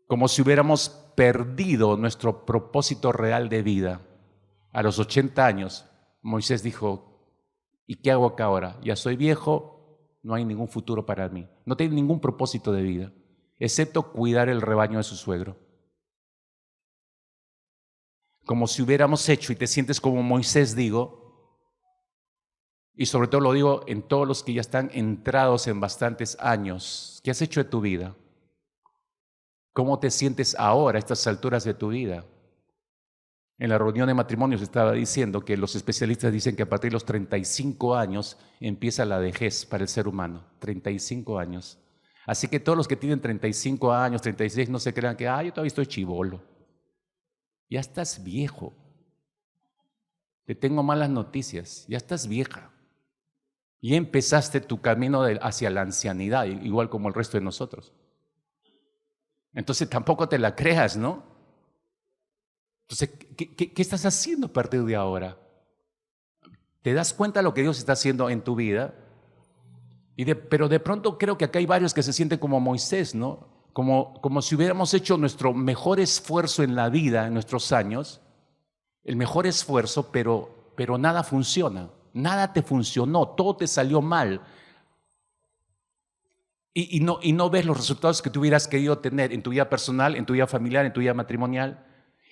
Speaker 1: Como si hubiéramos perdido nuestro propósito real de vida. A los 80 años, Moisés dijo, ¿y qué hago acá ahora? Ya soy viejo, no hay ningún futuro para mí. No tengo ningún propósito de vida, excepto cuidar el rebaño de su suegro. Como si hubiéramos hecho, y te sientes como Moisés, digo, y sobre todo lo digo en todos los que ya están entrados en bastantes años. ¿Qué has hecho de tu vida? ¿Cómo te sientes ahora a estas alturas de tu vida? En la reunión de matrimonios estaba diciendo que los especialistas dicen que a partir de los 35 años empieza la vejez para el ser humano. 35 años. Así que todos los que tienen 35 años, 36, no se crean que, yo todavía estoy chibolo. Ya estás viejo. Te tengo malas noticias. Ya estás vieja. Y empezaste tu camino hacia la ancianidad, igual como el resto de nosotros. Entonces tampoco te la creas, ¿no? Entonces, ¿qué estás haciendo a partir de ahora? ¿Te das cuenta de lo que Dios está haciendo en tu vida? Pero de pronto creo que acá hay varios que se sienten como Moisés, ¿no? Como si hubiéramos hecho nuestro mejor esfuerzo en la vida, en nuestros años, el mejor esfuerzo, pero nada funciona. Nada te funcionó, todo te salió mal. Y no ves los resultados que tú hubieras querido tener en tu vida personal, en tu vida familiar, en tu vida matrimonial.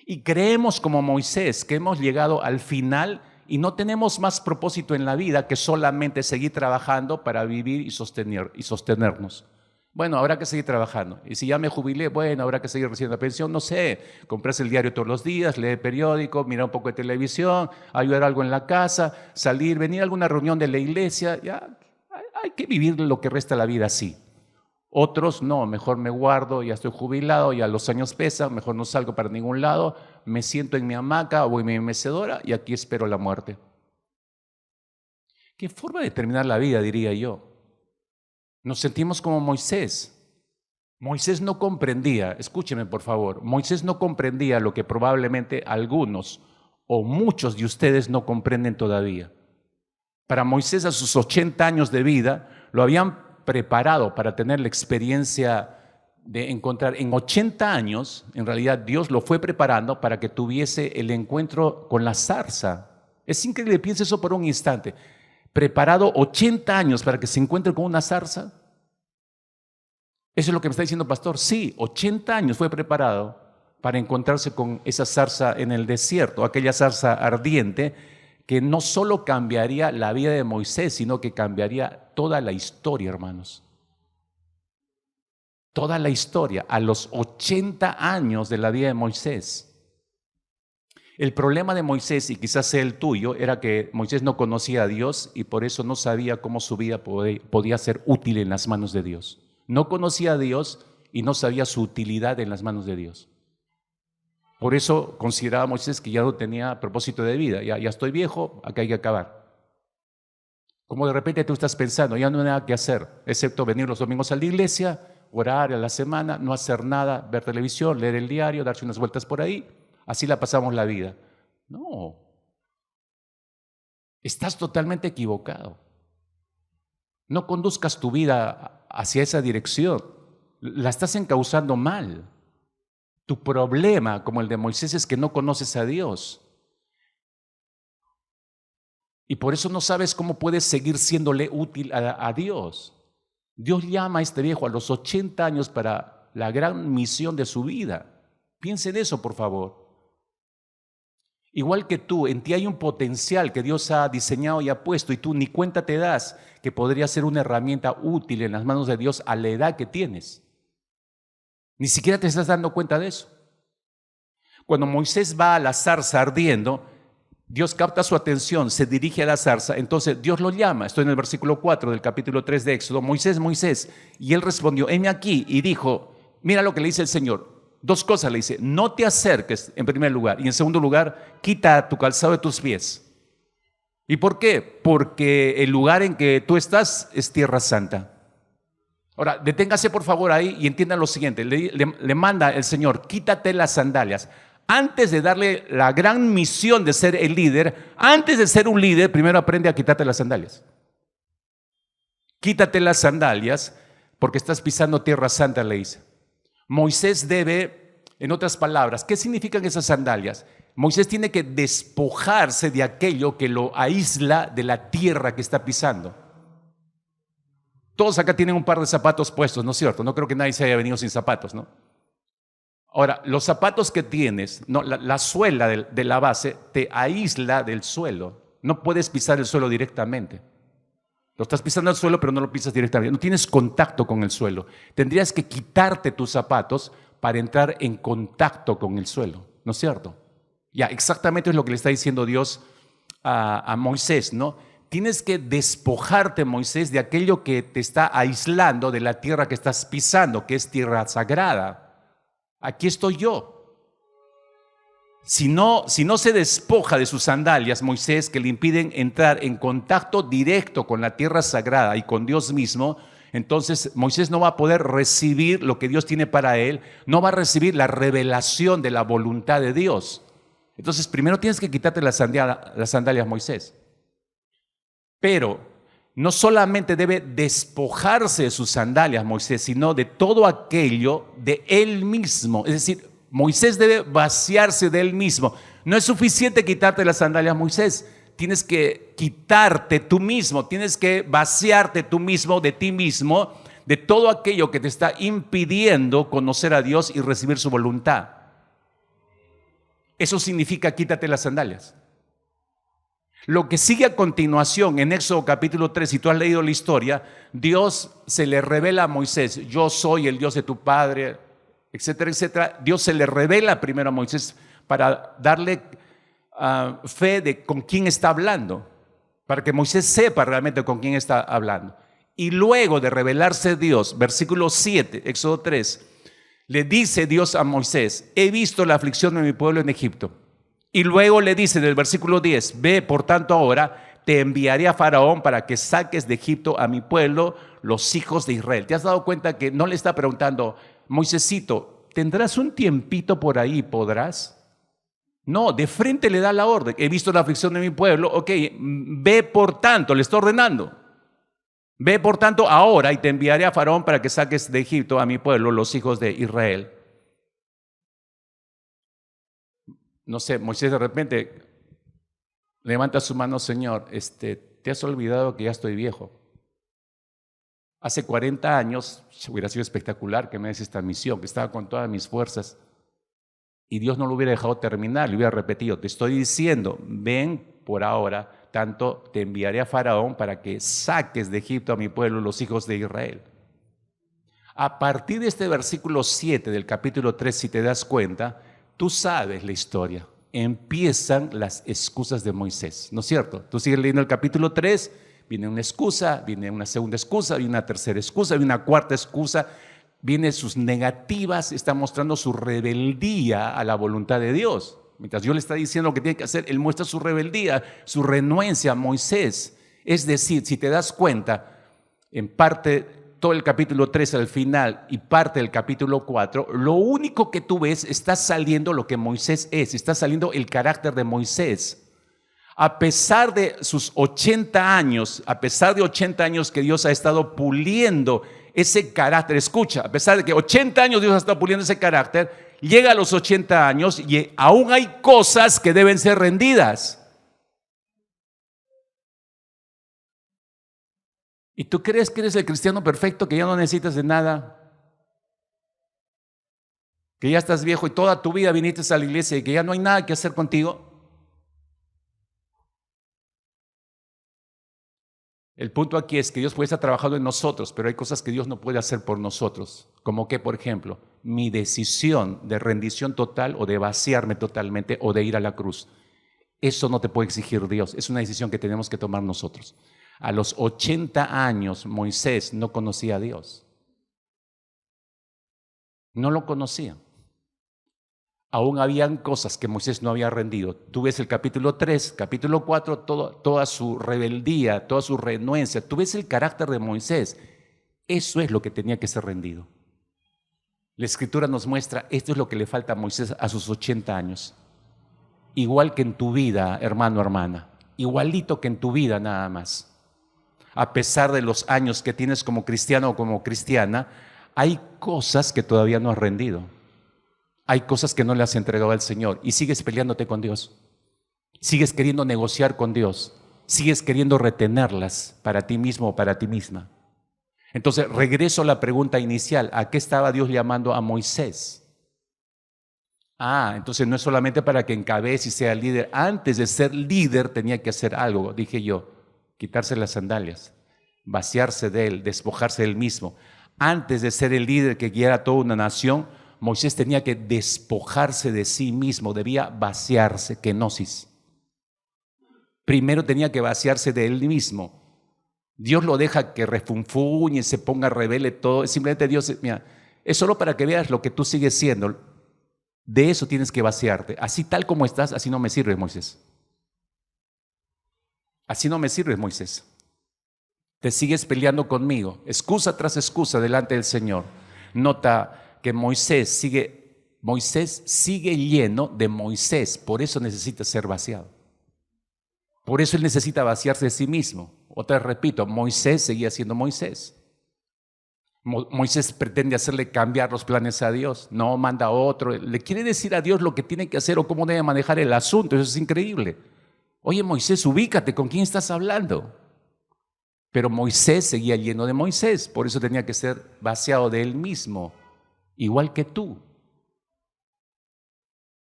Speaker 1: Y creemos como Moisés que hemos llegado al final y no tenemos más propósito en la vida que solamente seguir trabajando para vivir y sostenernos. Bueno, habrá que seguir trabajando. Y si ya me jubilé, bueno, habrá que seguir recibiendo la pensión. No sé, comprarse el diario todos los días, leer el periódico, mirar un poco de televisión, ayudar algo en la casa, salir, venir a alguna reunión de la iglesia. Ya, hay que vivir lo que resta de la vida así. Otros no, mejor me guardo, ya estoy jubilado, ya los años pesan, mejor no salgo para ningún lado, me siento en mi hamaca o en mi mecedora y aquí espero la muerte. ¿Qué forma de terminar la vida, diría yo? Nos sentimos como Moisés. Moisés no comprendía, escúcheme por favor, Moisés no comprendía lo que probablemente algunos o muchos de ustedes no comprenden todavía. Para Moisés a sus 80 años de vida lo habían preparado para tener la experiencia de encontrar en 80 años, en realidad Dios lo fue preparando para que tuviese el encuentro con la zarza. Es increíble, piense eso por un instante. Preparado 80 años para que se encuentre con una zarza. Eso es lo que me está diciendo el pastor. Sí, 80 años fue preparado para encontrarse con esa zarza en el desierto, aquella zarza ardiente que no solo cambiaría la vida de Moisés, sino que cambiaría toda la historia, hermanos. Toda la historia, a los 80 años de la vida de Moisés. El problema de Moisés, y quizás sea el tuyo, era que Moisés no conocía a Dios y por eso no sabía cómo su vida podía ser útil en las manos de Dios. No conocía a Dios y no sabía su utilidad en las manos de Dios. Por eso consideraba Moisés que ya no tenía propósito de vida. Ya estoy viejo, acá hay que acabar. Como de repente tú estás pensando, ya no hay nada que hacer, excepto venir los domingos a la iglesia, orar a la semana, no hacer nada, ver televisión, leer el diario, darse unas vueltas por ahí. Así la pasamos la vida. No. Estás totalmente equivocado. No conduzcas tu vida hacia esa dirección. La estás encauzando mal. Tu problema, como el de Moisés, es que no conoces a Dios. Y por eso no sabes cómo puedes seguir siéndole útil a Dios. Dios llama a este viejo a los 80 años para la gran misión de su vida. Piense en eso, por favor. Igual que tú, en ti hay un potencial que Dios ha diseñado y ha puesto y tú ni cuenta te das que podría ser una herramienta útil en las manos de Dios a la edad que tienes. Ni siquiera te estás dando cuenta de eso. Cuando Moisés va a la zarza ardiendo, Dios capta su atención, se dirige a la zarza, entonces Dios lo llama. Estoy en el versículo 4 del capítulo 3 de Éxodo. Moisés, Moisés. Y él respondió, heme aquí. Y dijo, mira lo que le dice el Señor. Dos cosas le dice, no te acerques en primer lugar. Y en segundo lugar, quita tu calzado de tus pies. ¿Y por qué? Porque el lugar en que tú estás es tierra santa. Ahora, deténgase por favor ahí y entiendan lo siguiente. Le manda el Señor, quítate las sandalias. Antes de darle la gran misión de ser el líder, antes de ser un líder, primero aprende a quitarte las sandalias. Quítate las sandalias porque estás pisando tierra santa, le dice. Moisés debe, en otras palabras, ¿qué significan esas sandalias? Moisés tiene que despojarse de aquello que lo aísla de la tierra que está pisando. Todos acá tienen un par de zapatos puestos, ¿no es cierto? No creo que nadie se haya venido sin zapatos, ¿no? Ahora, los zapatos que tienes, no, la suela de la base te aísla del suelo. No puedes pisar el suelo directamente. Lo estás pisando el suelo, pero no lo pisas directamente. No tienes contacto con el suelo. Tendrías que quitarte tus zapatos para entrar en contacto con el suelo, ¿no es cierto? Ya, exactamente es lo que le está diciendo Dios a Moisés, ¿no? Tienes que despojarte, Moisés, de aquello que te está aislando de la tierra que estás pisando, que es tierra sagrada. Aquí estoy yo. Si no se despoja de sus sandalias, Moisés, que le impiden entrar en contacto directo con la tierra sagrada y con Dios mismo, entonces Moisés no va a poder recibir lo que Dios tiene para él, no va a recibir la revelación de la voluntad de Dios. Entonces, primero tienes que quitarte las sandalias, Moisés. Pero no solamente debe despojarse de sus sandalias, Moisés, sino de todo aquello de él mismo. Es decir, Moisés debe vaciarse de él mismo. No es suficiente quitarte las sandalias, Moisés. Tienes que quitarte tú mismo, tienes que vaciarte tú mismo de ti mismo, de todo aquello que te está impidiendo conocer a Dios y recibir su voluntad. Eso significa quítate las sandalias. Lo que sigue a continuación en Éxodo capítulo 3, si tú has leído la historia, Dios se le revela a Moisés: yo soy el Dios de tu padre, etcétera, etcétera. Dios se le revela primero a Moisés para darle fe de con quién está hablando, para que Moisés sepa realmente con quién está hablando. Y luego de revelarse Dios, versículo 7, Éxodo 3, le dice Dios a Moisés: he visto la aflicción de mi pueblo en Egipto. Y luego le dice en el versículo 10, ve por tanto ahora, te enviaré a Faraón para que saques de Egipto a mi pueblo, los hijos de Israel. ¿Te has dado cuenta que no le está preguntando: Moisésito, ¿tendrás un tiempito por ahí? ¿Podrás? No, de frente le da la orden: he visto la aflicción de mi pueblo, ok, ve por tanto, le está ordenando. Ve por tanto ahora y te enviaré a Faraón para que saques de Egipto a mi pueblo, los hijos de Israel. No sé, Moisés de repente levanta su mano: Señor, te has olvidado que ya estoy viejo. Hace 40 años hubiera sido espectacular que me des esta misión, que estaba con todas mis fuerzas, y Dios no lo hubiera dejado terminar, le hubiera repetido: te estoy diciendo, ven por ahora, tanto te enviaré a Faraón para que saques de Egipto a mi pueblo, los hijos de Israel. A partir de este versículo 7 del capítulo 3, si te das cuenta, tú sabes la historia. Empiezan las excusas de Moisés, ¿no es cierto? Tú sigues leyendo el capítulo 3, viene una excusa, viene una segunda excusa, viene una tercera excusa, viene una cuarta excusa, viene sus negativas, está mostrando su rebeldía a la voluntad de Dios. Mientras Dios le está diciendo lo que tiene que hacer, él muestra su rebeldía, su renuencia a Moisés. Es decir, si te das cuenta, en parte todo el capítulo 3 al final y parte del capítulo 4, lo único que tú ves, está saliendo lo que Moisés es, está saliendo el carácter de Moisés. A pesar de sus 80 años, a pesar de 80 años que Dios ha estado puliendo ese carácter, escucha, a pesar de que 80 años Dios ha estado puliendo ese carácter, llega a los 80 años y aún hay cosas que deben ser rendidas. ¿Y tú crees que eres el cristiano perfecto, que ya no necesitas de nada? Que ya estás viejo y toda tu vida viniste a la iglesia y que ya no hay nada que hacer contigo. El punto aquí es que Dios puede estar trabajando en nosotros, pero hay cosas que Dios no puede hacer por nosotros. Como que, por ejemplo, mi decisión de rendición total o de vaciarme totalmente o de ir a la cruz. Eso no te puede exigir Dios, es una decisión que tenemos que tomar nosotros. A los 80 años Moisés no conocía a Dios. No lo conocía. Aún habían cosas que Moisés no había rendido. Tú ves el capítulo 3, capítulo 4, toda su rebeldía, toda su renuencia. Tú ves el carácter de Moisés. Eso es lo que tenía que ser rendido. La Escritura nos muestra, esto es lo que le falta a Moisés a sus 80 años. Igual que en tu vida, hermano, hermana. Igualito que en tu vida nada más. A pesar de los años que tienes como cristiano o como cristiana, hay cosas que todavía no has rendido. Hay cosas que no le has entregado al Señor y sigues peleándote con Dios. Sigues queriendo negociar con Dios. Sigues queriendo retenerlas para ti mismo o para ti misma. Entonces, regreso a la pregunta inicial. ¿A qué estaba Dios llamando a Moisés? Entonces no es solamente para que encabece y sea líder. Antes de ser líder tenía que hacer algo, dije yo. Quitarse las sandalias, vaciarse de él, despojarse de él mismo. Antes de ser el líder que guiara a toda una nación, Moisés tenía que despojarse de sí mismo, debía vaciarse, kenosis. Primero tenía que vaciarse de él mismo. Dios lo deja que refunfuñe, se ponga, revele todo. Simplemente Dios, mira, es solo para que veas lo que tú sigues siendo. De eso tienes que vaciarte. Así tal como estás, así no me sirves, Moisés. Así no me sirves, Moisés. Te sigues peleando conmigo. Excusa tras excusa delante del Señor. Nota que Moisés sigue lleno de Moisés. Por eso necesita ser vaciado. Por eso él necesita vaciarse de sí mismo. Otra vez repito, Moisés seguía siendo Moisés. Moisés pretende hacerle cambiar los planes a Dios. No, manda a otro. Le quiere decir a Dios lo que tiene que hacer o cómo debe manejar el asunto. Eso es increíble. Oye, Moisés, ubícate, ¿con quién estás hablando? Pero Moisés seguía lleno de Moisés. Por eso tenía que ser vaciado de él mismo. Igual que tú.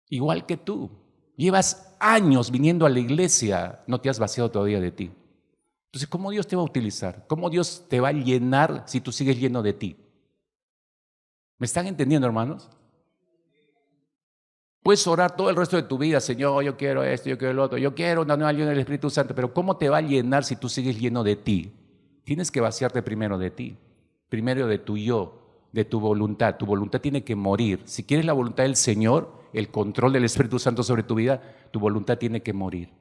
Speaker 1: Igual que tú. Llevas años viniendo a la iglesia, no te has vaciado todavía de ti. Entonces, ¿cómo Dios te va a utilizar? ¿Cómo Dios te va a llenar si tú sigues lleno de ti? ¿Me están entendiendo, hermanos? Puedes orar todo el resto de tu vida, Señor, yo quiero esto, yo quiero lo otro, yo quiero una nueva llena del Espíritu Santo, pero ¿cómo te va a llenar si tú sigues lleno de ti? Tienes que vaciarte primero de ti, primero de tu yo, de tu voluntad. Tu voluntad tiene que morir. Si quieres la voluntad del Señor, el control del Espíritu Santo sobre tu vida, tu voluntad tiene que morir.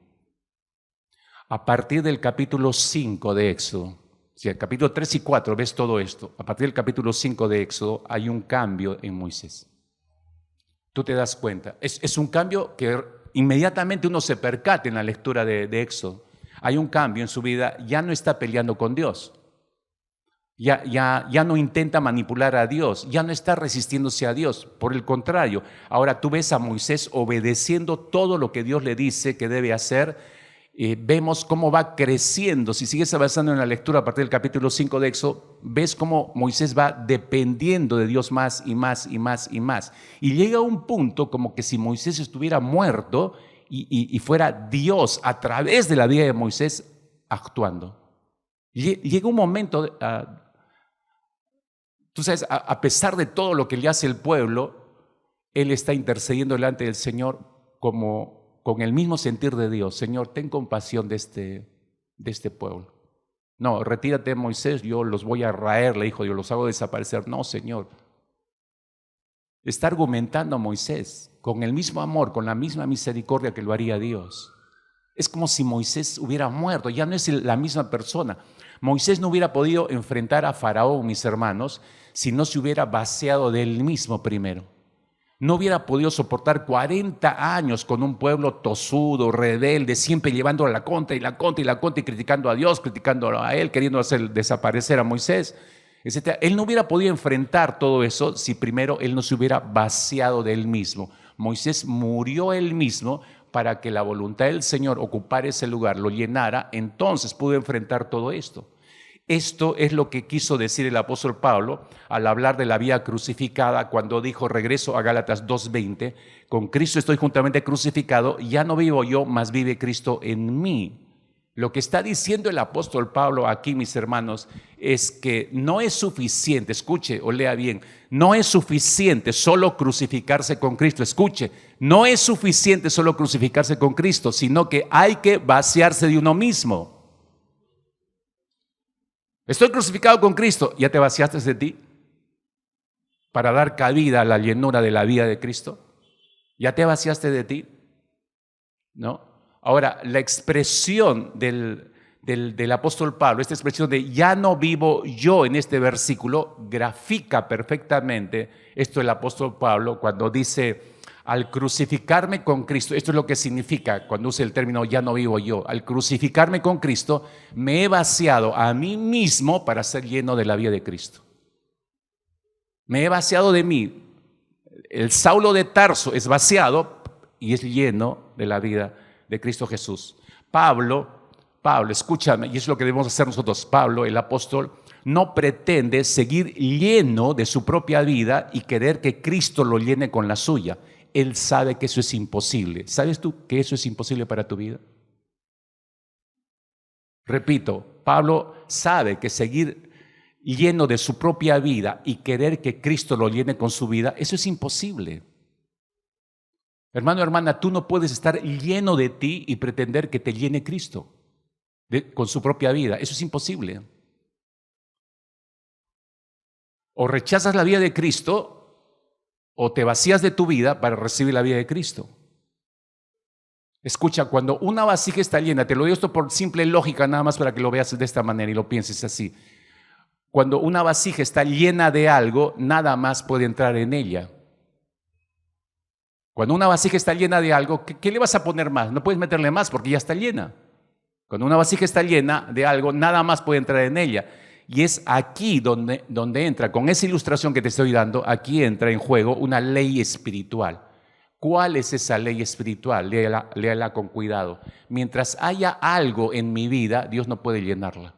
Speaker 1: A partir del capítulo 5 de Éxodo, si el capítulo 3 y 4 ves todo esto, a partir del capítulo 5 de Éxodo hay un cambio en Moisés. Tú te das cuenta. Es un cambio que inmediatamente uno se percata en la lectura de Éxodo. Hay un cambio en su vida, ya no está peleando con Dios. Ya no intenta manipular a Dios, ya no está resistiéndose a Dios. Por el contrario, ahora tú ves a Moisés obedeciendo todo lo que Dios le dice que debe hacer. Vemos cómo va creciendo. Si sigues avanzando en la lectura a partir del capítulo 5 de Éxodo, ves cómo Moisés va dependiendo de Dios más y más y más y más. Y llega a un punto como que si Moisés estuviera muerto y fuera Dios a través de la vida de Moisés actuando. Llega un momento, tú sabes, a pesar de todo lo que le hace el pueblo, él está intercediendo delante del Señor con el mismo sentir de Dios. Señor, ten compasión de este pueblo. No, retírate, Moisés, yo los voy a raer, le dijo Dios, los hago desaparecer. No, Señor. Está argumentando a Moisés con el mismo amor, con la misma misericordia que lo haría Dios. Es como si Moisés hubiera muerto, ya no es la misma persona. Moisés no hubiera podido enfrentar a Faraón, mis hermanos, si no se hubiera vaciado de él mismo primero. No hubiera podido soportar 40 años con un pueblo tosudo, rebelde, siempre llevándolo a la contra y la contra y la contra y criticando a Dios, criticando a él, queriendo hacer desaparecer a Moisés, etc. Él no hubiera podido enfrentar todo eso si primero él no se hubiera vaciado de él mismo. Moisés murió él mismo para que la voluntad del Señor ocupara ese lugar, lo llenara, entonces pudo enfrentar todo esto. Esto es lo que quiso decir el apóstol Pablo al hablar de la vida crucificada cuando dijo, regreso a Gálatas 2:20, con Cristo estoy juntamente crucificado, ya no vivo yo, mas vive Cristo en mí. Lo que está diciendo el apóstol Pablo aquí, mis hermanos, es que no es suficiente, escuche o lea bien, no es suficiente solo crucificarse con Cristo, escuche, no es suficiente solo crucificarse con Cristo, sino que hay que vaciarse de uno mismo. Estoy crucificado con Cristo. ¿Ya te vaciaste de ti para dar cabida a la llenura de la vida de Cristo? ¿Ya te vaciaste de ti? ¿No? Ahora, la expresión del apóstol Pablo, esta expresión de ya no vivo yo en este versículo, grafica perfectamente esto del apóstol Pablo cuando dice, al crucificarme con Cristo, esto es lo que significa cuando usa el término ya no vivo yo, al crucificarme con Cristo, me he vaciado a mí mismo para ser lleno de la vida de Cristo. Me he vaciado de mí. El Saulo de Tarso es vaciado y es lleno de la vida de Cristo Jesús. Pablo, escúchame, y es lo que debemos hacer nosotros. Pablo, el apóstol, no pretende seguir lleno de su propia vida y querer que Cristo lo llene con la suya. Él sabe que eso es imposible. ¿Sabes tú que eso es imposible para tu vida? Repito, Pablo sabe que seguir lleno de su propia vida y querer que Cristo lo llene con su vida, eso es imposible. Hermano, hermana, tú no puedes estar lleno de ti y pretender que te llene Cristo con su propia vida. Eso es imposible. O rechazas la vida de Cristo o te vacías de tu vida para recibir la vida de Cristo. Escucha, cuando una vasija está llena, te lo digo esto por simple lógica nada más para que lo veas de esta manera y lo pienses así. Cuando una vasija está llena de algo, nada más puede entrar en ella. Cuando una vasija está llena de algo, ¿qué le vas a poner más? No puedes meterle más porque ya está llena. Cuando una vasija está llena de algo, nada más puede entrar en ella. Y es aquí donde entra, con esa ilustración que te estoy dando, aquí entra en juego una ley espiritual. ¿Cuál es esa ley espiritual? Léala con cuidado. Mientras haya algo en mi vida, Dios no puede llenarla.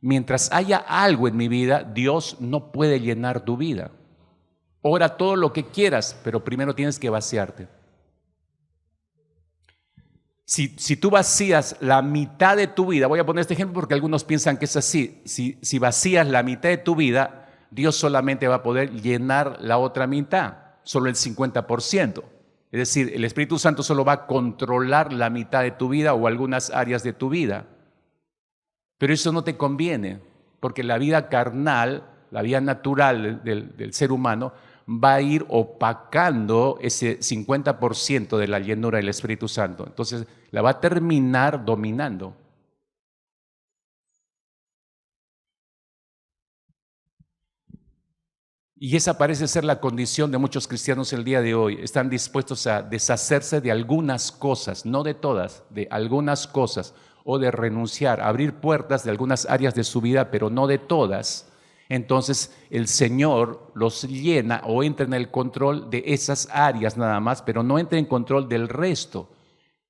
Speaker 1: Mientras haya algo en mi vida, Dios no puede llenar tu vida. Ora todo lo que quieras, pero primero tienes que vaciarte. Si tú vacías la mitad de tu vida, voy a poner este ejemplo porque algunos piensan que es así, si vacías la mitad de tu vida, Dios solamente va a poder llenar la otra mitad, solo el 50%. Es decir, el Espíritu Santo solo va a controlar la mitad de tu vida o algunas áreas de tu vida. Pero eso no te conviene, porque la vida carnal, la vida natural del ser humano, va a ir opacando ese 50% de la llenura del Espíritu Santo. Entonces, la va a terminar dominando. Y esa parece ser la condición de muchos cristianos el día de hoy. Están dispuestos a deshacerse de algunas cosas, no de todas, de algunas cosas, o de renunciar, abrir puertas de algunas áreas de su vida, pero no de todas. Entonces el Señor los llena o entra en el control de esas áreas nada más, pero no entra en control del resto.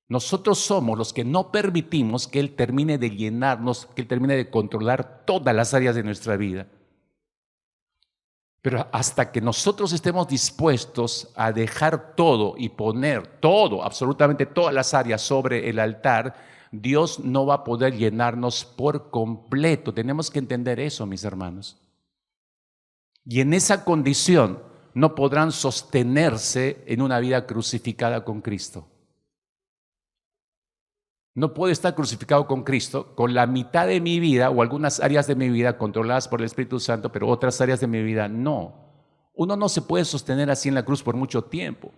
Speaker 1: Nosotros somos los que no permitimos que Él termine de llenarnos, que Él termine de controlar todas las áreas de nuestra vida. Pero hasta que nosotros estemos dispuestos a dejar todo y poner todo, absolutamente todas las áreas sobre el altar, Dios no va a poder llenarnos por completo. Tenemos que entender eso, mis hermanos. Y en esa condición no podrán sostenerse en una vida crucificada con Cristo. No puedo estar crucificado con Cristo con la mitad de mi vida o algunas áreas de mi vida controladas por el Espíritu Santo, pero otras áreas de mi vida no. Uno no se puede sostener así en la cruz por mucho tiempo,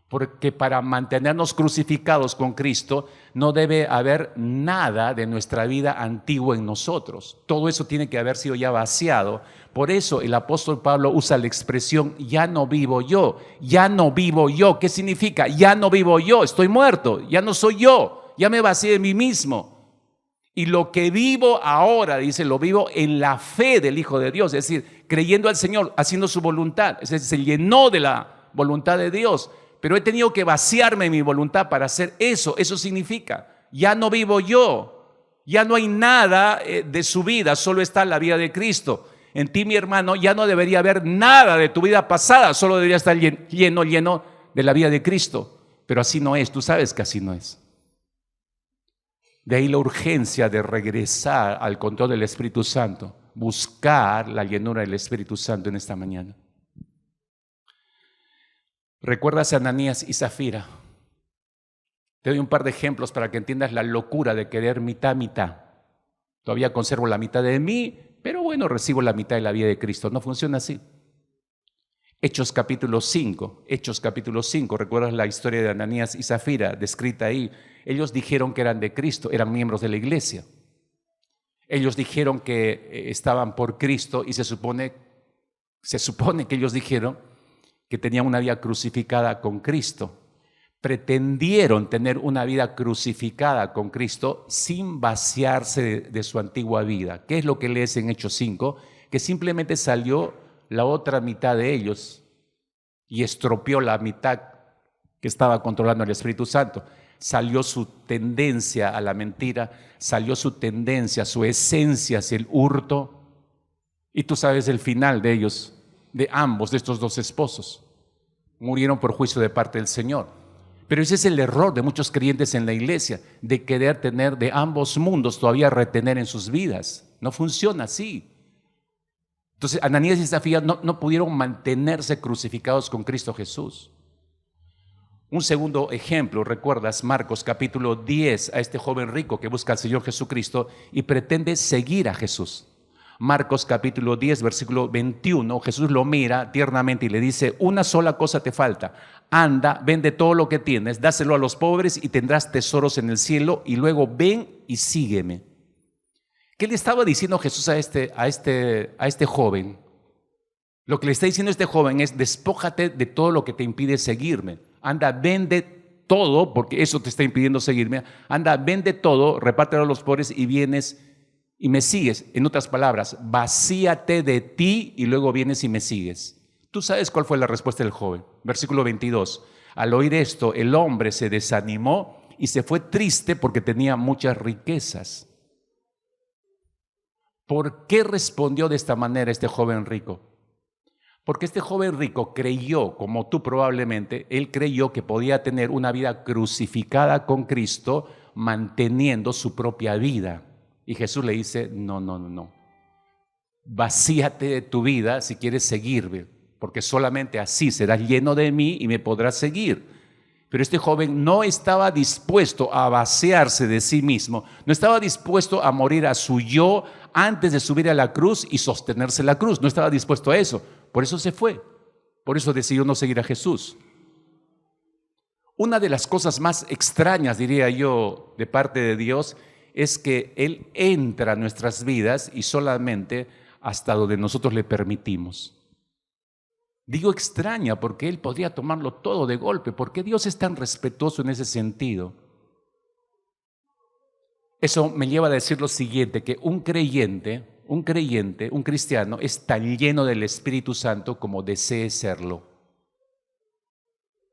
Speaker 1: porque para mantenernos crucificados con Cristo no debe haber nada de nuestra vida antigua en nosotros. Todo eso tiene que haber sido ya vaciado. Por eso el apóstol Pablo usa la expresión ya no vivo yo, ya no vivo yo. ¿Qué significa? Ya no vivo yo, estoy muerto, ya no soy yo, ya me vacié de mí mismo. Y lo que vivo ahora, dice, lo vivo en la fe del Hijo de Dios, es decir, creyendo al Señor, haciendo su voluntad. Es decir, se llenó de la voluntad de Dios, pero he tenido que vaciarme de mi voluntad para hacer eso. Eso significa, ya no vivo yo, ya no hay nada de su vida, solo está la vida de Cristo. En ti, mi hermano, ya no debería haber nada de tu vida pasada, solo debería estar lleno de la vida de Cristo. Pero así no es, tú sabes que así no es. De ahí la urgencia de regresar al control del Espíritu Santo, buscar la llenura del Espíritu Santo en esta mañana. ¿Recuerdas a Ananías y Zafira? Te doy un par de ejemplos para que entiendas la locura de querer mitad. Todavía conservo la mitad de mí, pero bueno, recibo la mitad de la vida de Cristo. No funciona así. Hechos capítulo 5, ¿recuerdas la historia de Ananías y Zafira descrita ahí? Ellos dijeron que eran de Cristo, eran miembros de la iglesia. Ellos dijeron que estaban por Cristo y se supone que ellos dijeron que tenían una vida crucificada con Cristo. Pretendieron tener una vida crucificada con Cristo sin vaciarse de su antigua vida. ¿Qué es lo que lees en Hechos 5? Que simplemente salió la otra mitad de ellos y estropeó la mitad que estaba controlando el Espíritu Santo. Salió su tendencia a la mentira, salió su tendencia, su esencia hacia el hurto. Y tú sabes el final de ellos, de ambos, de estos dos esposos. Murieron por juicio de parte del Señor. Pero ese es el error de muchos creyentes en la iglesia, de querer tener de ambos mundos todavía retener en sus vidas. No funciona así. Entonces, Ananías y Zafira no pudieron mantenerse crucificados con Cristo Jesús. Un segundo ejemplo, recuerdas Marcos capítulo 10, a este joven rico que busca al Señor Jesucristo y pretende seguir a Jesús. Marcos capítulo 10, versículo 21, Jesús lo mira tiernamente y le dice: una sola cosa te falta, anda, vende todo lo que tienes, dáselo a los pobres y tendrás tesoros en el cielo, y luego ven y sígueme. ¿Qué le estaba diciendo Jesús a este joven? Lo que le está diciendo a este joven es: despójate de todo lo que te impide seguirme. Anda, vende todo, porque eso te está impidiendo seguirme. Anda, vende todo, repártelo a los pobres y vienes y me sigues. En otras palabras, vacíate de ti y luego vienes y me sigues. Tú sabes cuál fue la respuesta del joven. Versículo 22. Al oír esto, el hombre se desanimó y se fue triste porque tenía muchas riquezas. ¿Por qué respondió de esta manera este joven rico? Porque este joven rico creyó, como tú probablemente, él creyó que podía tener una vida crucificada con Cristo manteniendo su propia vida. Y Jesús le dice: no. Vacíate de tu vida si quieres seguirme, porque solamente así serás lleno de mí y me podrás seguir. Pero este joven no estaba dispuesto a vaciarse de sí mismo, no estaba dispuesto a morir a su yo antes de subir a la cruz y sostenerse la cruz, no estaba dispuesto a eso. Por eso se fue, por eso decidió no seguir a Jesús. Una de las cosas más extrañas, diría yo, de parte de Dios, es que Él entra a nuestras vidas y solamente hasta donde nosotros le permitimos. Digo extraña porque Él podría tomarlo todo de golpe. ¿Por qué Dios es tan respetuoso en ese sentido? Eso me lleva a decir lo siguiente, que un creyente, un cristiano, es tan lleno del Espíritu Santo como desee serlo.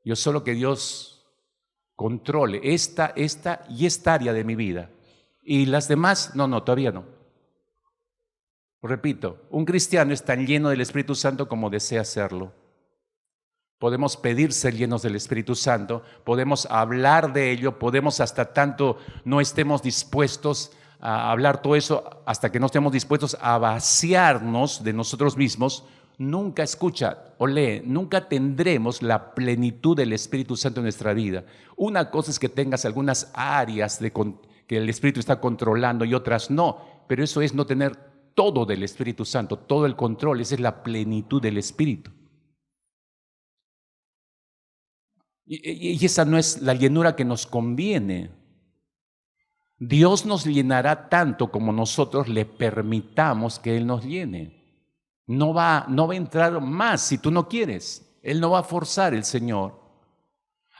Speaker 1: Yo solo que Dios controle esta y esta área de mi vida. Y las demás, no, todavía no. Repito, un cristiano es tan lleno del Espíritu Santo como desea serlo. Podemos pedir ser llenos del Espíritu Santo, podemos hablar de ello, podemos hasta tanto no estemos dispuestos a hablar todo eso, hasta que no estemos dispuestos a vaciarnos de nosotros mismos. Nunca, escucha o lee, nunca tendremos la plenitud del Espíritu Santo en nuestra vida. Una cosa es que tengas algunas áreas que el Espíritu está controlando y otras no, pero eso es no tener todo del Espíritu Santo, todo el control. Esa es la plenitud del Espíritu. Y esa no es la llenura que nos conviene. Dios nos llenará tanto como nosotros le permitamos que Él nos llene. No va a entrar más si tú no quieres. Él no va a forzar, el Señor.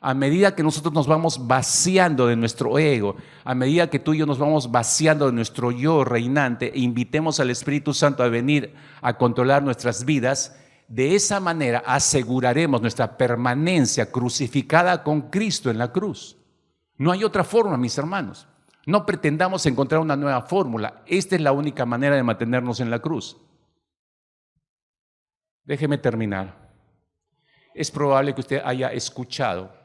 Speaker 1: A medida que nosotros nos vamos vaciando de nuestro ego, a medida que tú y yo nos vamos vaciando de nuestro yo reinante e invitemos al Espíritu Santo a venir a controlar nuestras vidas, de esa manera aseguraremos nuestra permanencia crucificada con Cristo en la cruz. No hay otra forma, mis hermanos. No pretendamos encontrar una nueva fórmula. Esta es la única manera de mantenernos en la cruz. Déjeme terminar. Es probable que usted haya escuchado,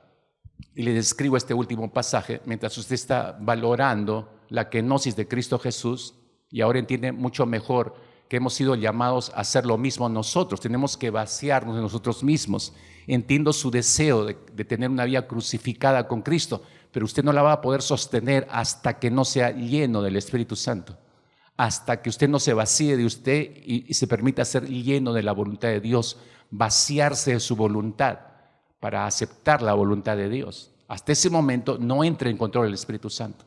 Speaker 1: y le describo este último pasaje, mientras usted está valorando la kenosis de Cristo Jesús y ahora entiende mucho mejor que hemos sido llamados a hacer lo mismo nosotros. Tenemos que vaciarnos de nosotros mismos. Entiendo su deseo de tener una vida crucificada con Cristo, pero usted no la va a poder sostener hasta que no sea lleno del Espíritu Santo, hasta que usted no se vacíe de usted y se permita ser lleno de la voluntad de Dios, vaciarse de su voluntad para aceptar la voluntad de Dios. Hasta ese momento no entre en control el Espíritu Santo.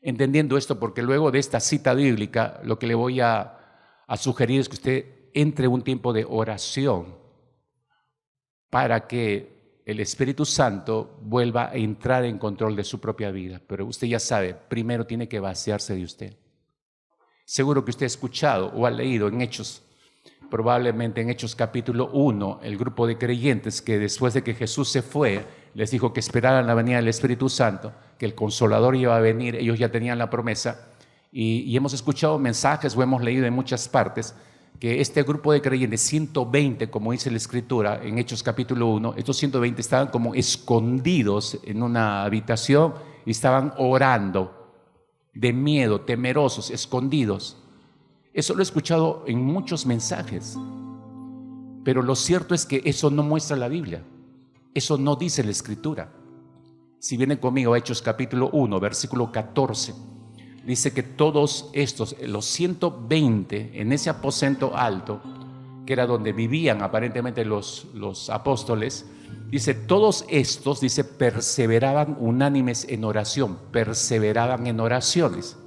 Speaker 1: Entendiendo esto, porque luego de esta cita bíblica, lo que le voy a sugerir es que usted entre en un tiempo de oración para que el Espíritu Santo vuelva a entrar en control de su propia vida. Pero usted ya sabe, primero tiene que vaciarse de usted. Seguro que usted ha escuchado o ha leído en Hechos, probablemente en Hechos capítulo 1, el grupo de creyentes que después de que Jesús se fue, les dijo que esperaran la venida del Espíritu Santo, que el Consolador iba a venir. Ellos ya tenían la promesa. Y hemos escuchado mensajes o hemos leído en muchas partes que este grupo de creyentes, 120, como dice la Escritura en Hechos capítulo 1, estos 120 estaban como escondidos en una habitación y estaban orando de miedo, temerosos, escondidos. Eso lo he escuchado en muchos mensajes, pero lo cierto es que eso no muestra la Biblia. Eso no dice la Escritura. Si vienen conmigo a Hechos capítulo 1, versículo 14, dice que todos estos, los 120 en ese aposento alto, que era donde vivían aparentemente los apóstoles, dice, todos estos, dice, perseveraban unánimes en oración, perseveraban en oraciones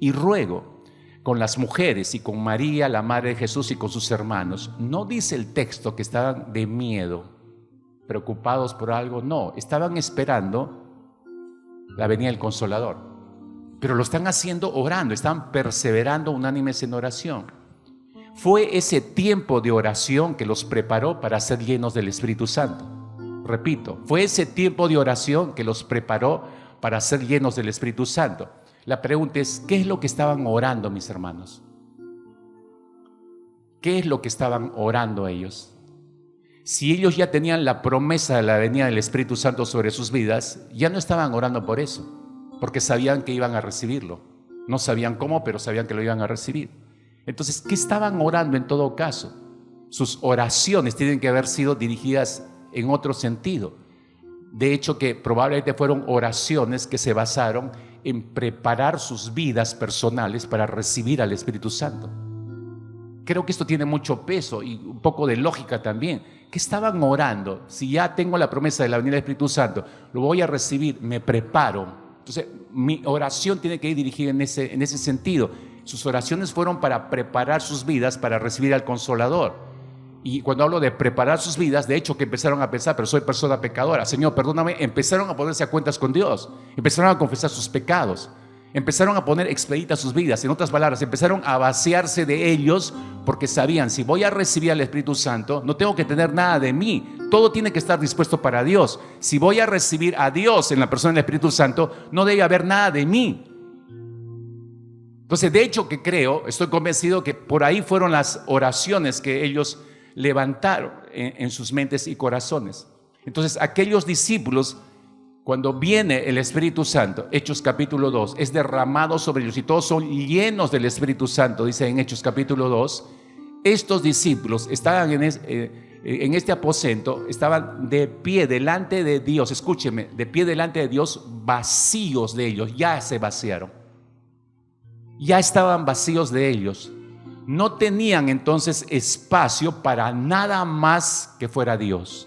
Speaker 1: y ruego con las mujeres y con María, la madre de Jesús, y con sus hermanos. No dice el texto que estaban de miedo, preocupados por algo, no, estaban esperando la venida del Consolador, pero lo están haciendo orando, están perseverando unánimes en oración. Fue ese tiempo de oración que los preparó para ser llenos del Espíritu Santo. Repito, fue ese tiempo de oración que los preparó para ser llenos del Espíritu Santo. La pregunta es, ¿qué es lo que estaban orando, mis hermanos? ¿Qué es lo que estaban orando ellos? Si ellos ya tenían la promesa de la venida del Espíritu Santo sobre sus vidas, ya no estaban orando por eso, porque sabían que iban a recibirlo. No sabían cómo, pero sabían que lo iban a recibir. Entonces, ¿qué estaban orando en todo caso? Sus oraciones tienen que haber sido dirigidas en otro sentido. De hecho, que probablemente fueron oraciones que se basaron en preparar sus vidas personales para recibir al Espíritu Santo. Creo que esto tiene mucho peso y un poco de lógica también. ¿Qué estaban orando? Si ya tengo la promesa de la venida del Espíritu Santo, lo voy a recibir, me preparo. Entonces, mi oración tiene que ir dirigida en ese sentido. Sus oraciones fueron para preparar sus vidas para recibir al Consolador. Y cuando hablo de preparar sus vidas, de hecho que empezaron a pensar, pero soy persona pecadora, Señor, perdóname, empezaron a ponerse a cuentas con Dios, empezaron a confesar sus pecados, empezaron a poner expeditas sus vidas. En otras palabras, empezaron a vaciarse de ellos porque sabían, si voy a recibir al Espíritu Santo, no tengo que tener nada de mí, todo tiene que estar dispuesto para Dios. Si voy a recibir a Dios en la persona del Espíritu Santo, no debe haber nada de mí. Entonces, de hecho que creo, estoy convencido que por ahí fueron las oraciones que ellos levantaron en sus mentes y corazones. Entonces, aquellos discípulos, cuando viene el Espíritu Santo, Hechos capítulo 2, es derramado sobre ellos y todos son llenos del Espíritu Santo, dice en Hechos capítulo 2, estos discípulos estaban en este aposento, estaban de pie delante de Dios, escúcheme, de pie delante de Dios, vacíos de ellos, ya se vaciaron, ya estaban vacíos de ellos. No tenían entonces espacio para nada más que fuera Dios.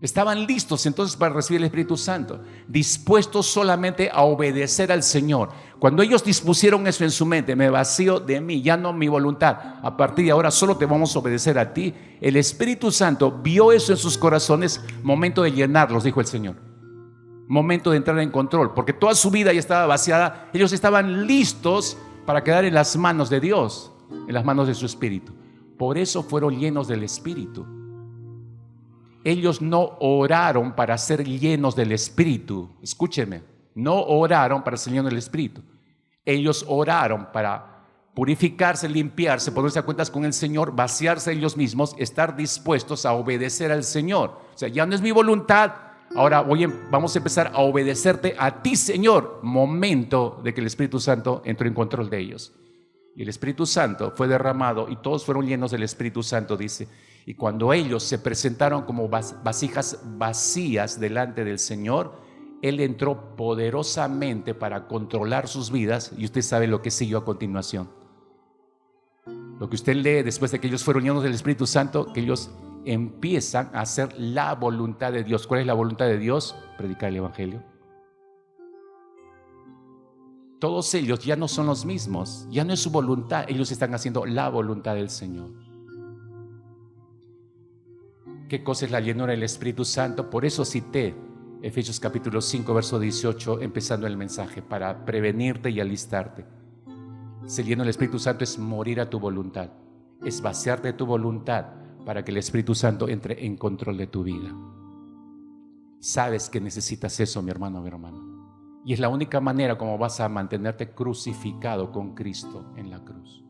Speaker 1: Estaban listos entonces para recibir el Espíritu Santo, dispuestos solamente a obedecer al Señor. Cuando ellos dispusieron eso en su mente, me vacío de mí, ya no mi voluntad, a partir de ahora solo te vamos a obedecer a ti, el Espíritu Santo vio eso en sus corazones, momento de llenarlos, dijo el Señor. Momento de entrar en control, porque toda su vida ya estaba vaciada, ellos estaban listos para quedar en las manos de Dios, en las manos de su Espíritu. Por eso fueron llenos del Espíritu. Ellos no oraron para ser llenos del Espíritu. Escúcheme, no oraron para ser llenos del Espíritu. Ellos oraron para purificarse, limpiarse, ponerse a cuentas con el Señor, vaciarse ellos mismos, estar dispuestos a obedecer al Señor. O sea, ya no es mi voluntad, ahora vamos a empezar a obedecerte a ti, Señor. Momento de que el Espíritu Santo entró en control de ellos. Y el Espíritu Santo fue derramado y todos fueron llenos del Espíritu Santo, dice. Y cuando ellos se presentaron como vasijas vacías delante del Señor, Él entró poderosamente para controlar sus vidas. Y usted sabe lo que siguió a continuación. Lo que usted lee después de que ellos fueron llenos del Espíritu Santo, que ellos empiezan a hacer la voluntad de Dios. ¿Cuál es la voluntad de Dios? Predicar el Evangelio. Todos ellos ya no son los mismos, ya no es su voluntad, ellos están haciendo la voluntad del Señor. ¿Qué cosa es la llenura del Espíritu Santo? Por eso cité Efesios capítulo 5, verso 18, empezando el mensaje, para prevenirte y alistarte. Ser lleno del Espíritu Santo es morir a tu voluntad, es vaciarte de tu voluntad para que el Espíritu Santo entre en control de tu vida. Sabes que necesitas eso, mi hermano, mi hermana. Y es la única manera como vas a mantenerte crucificado con Cristo en la cruz.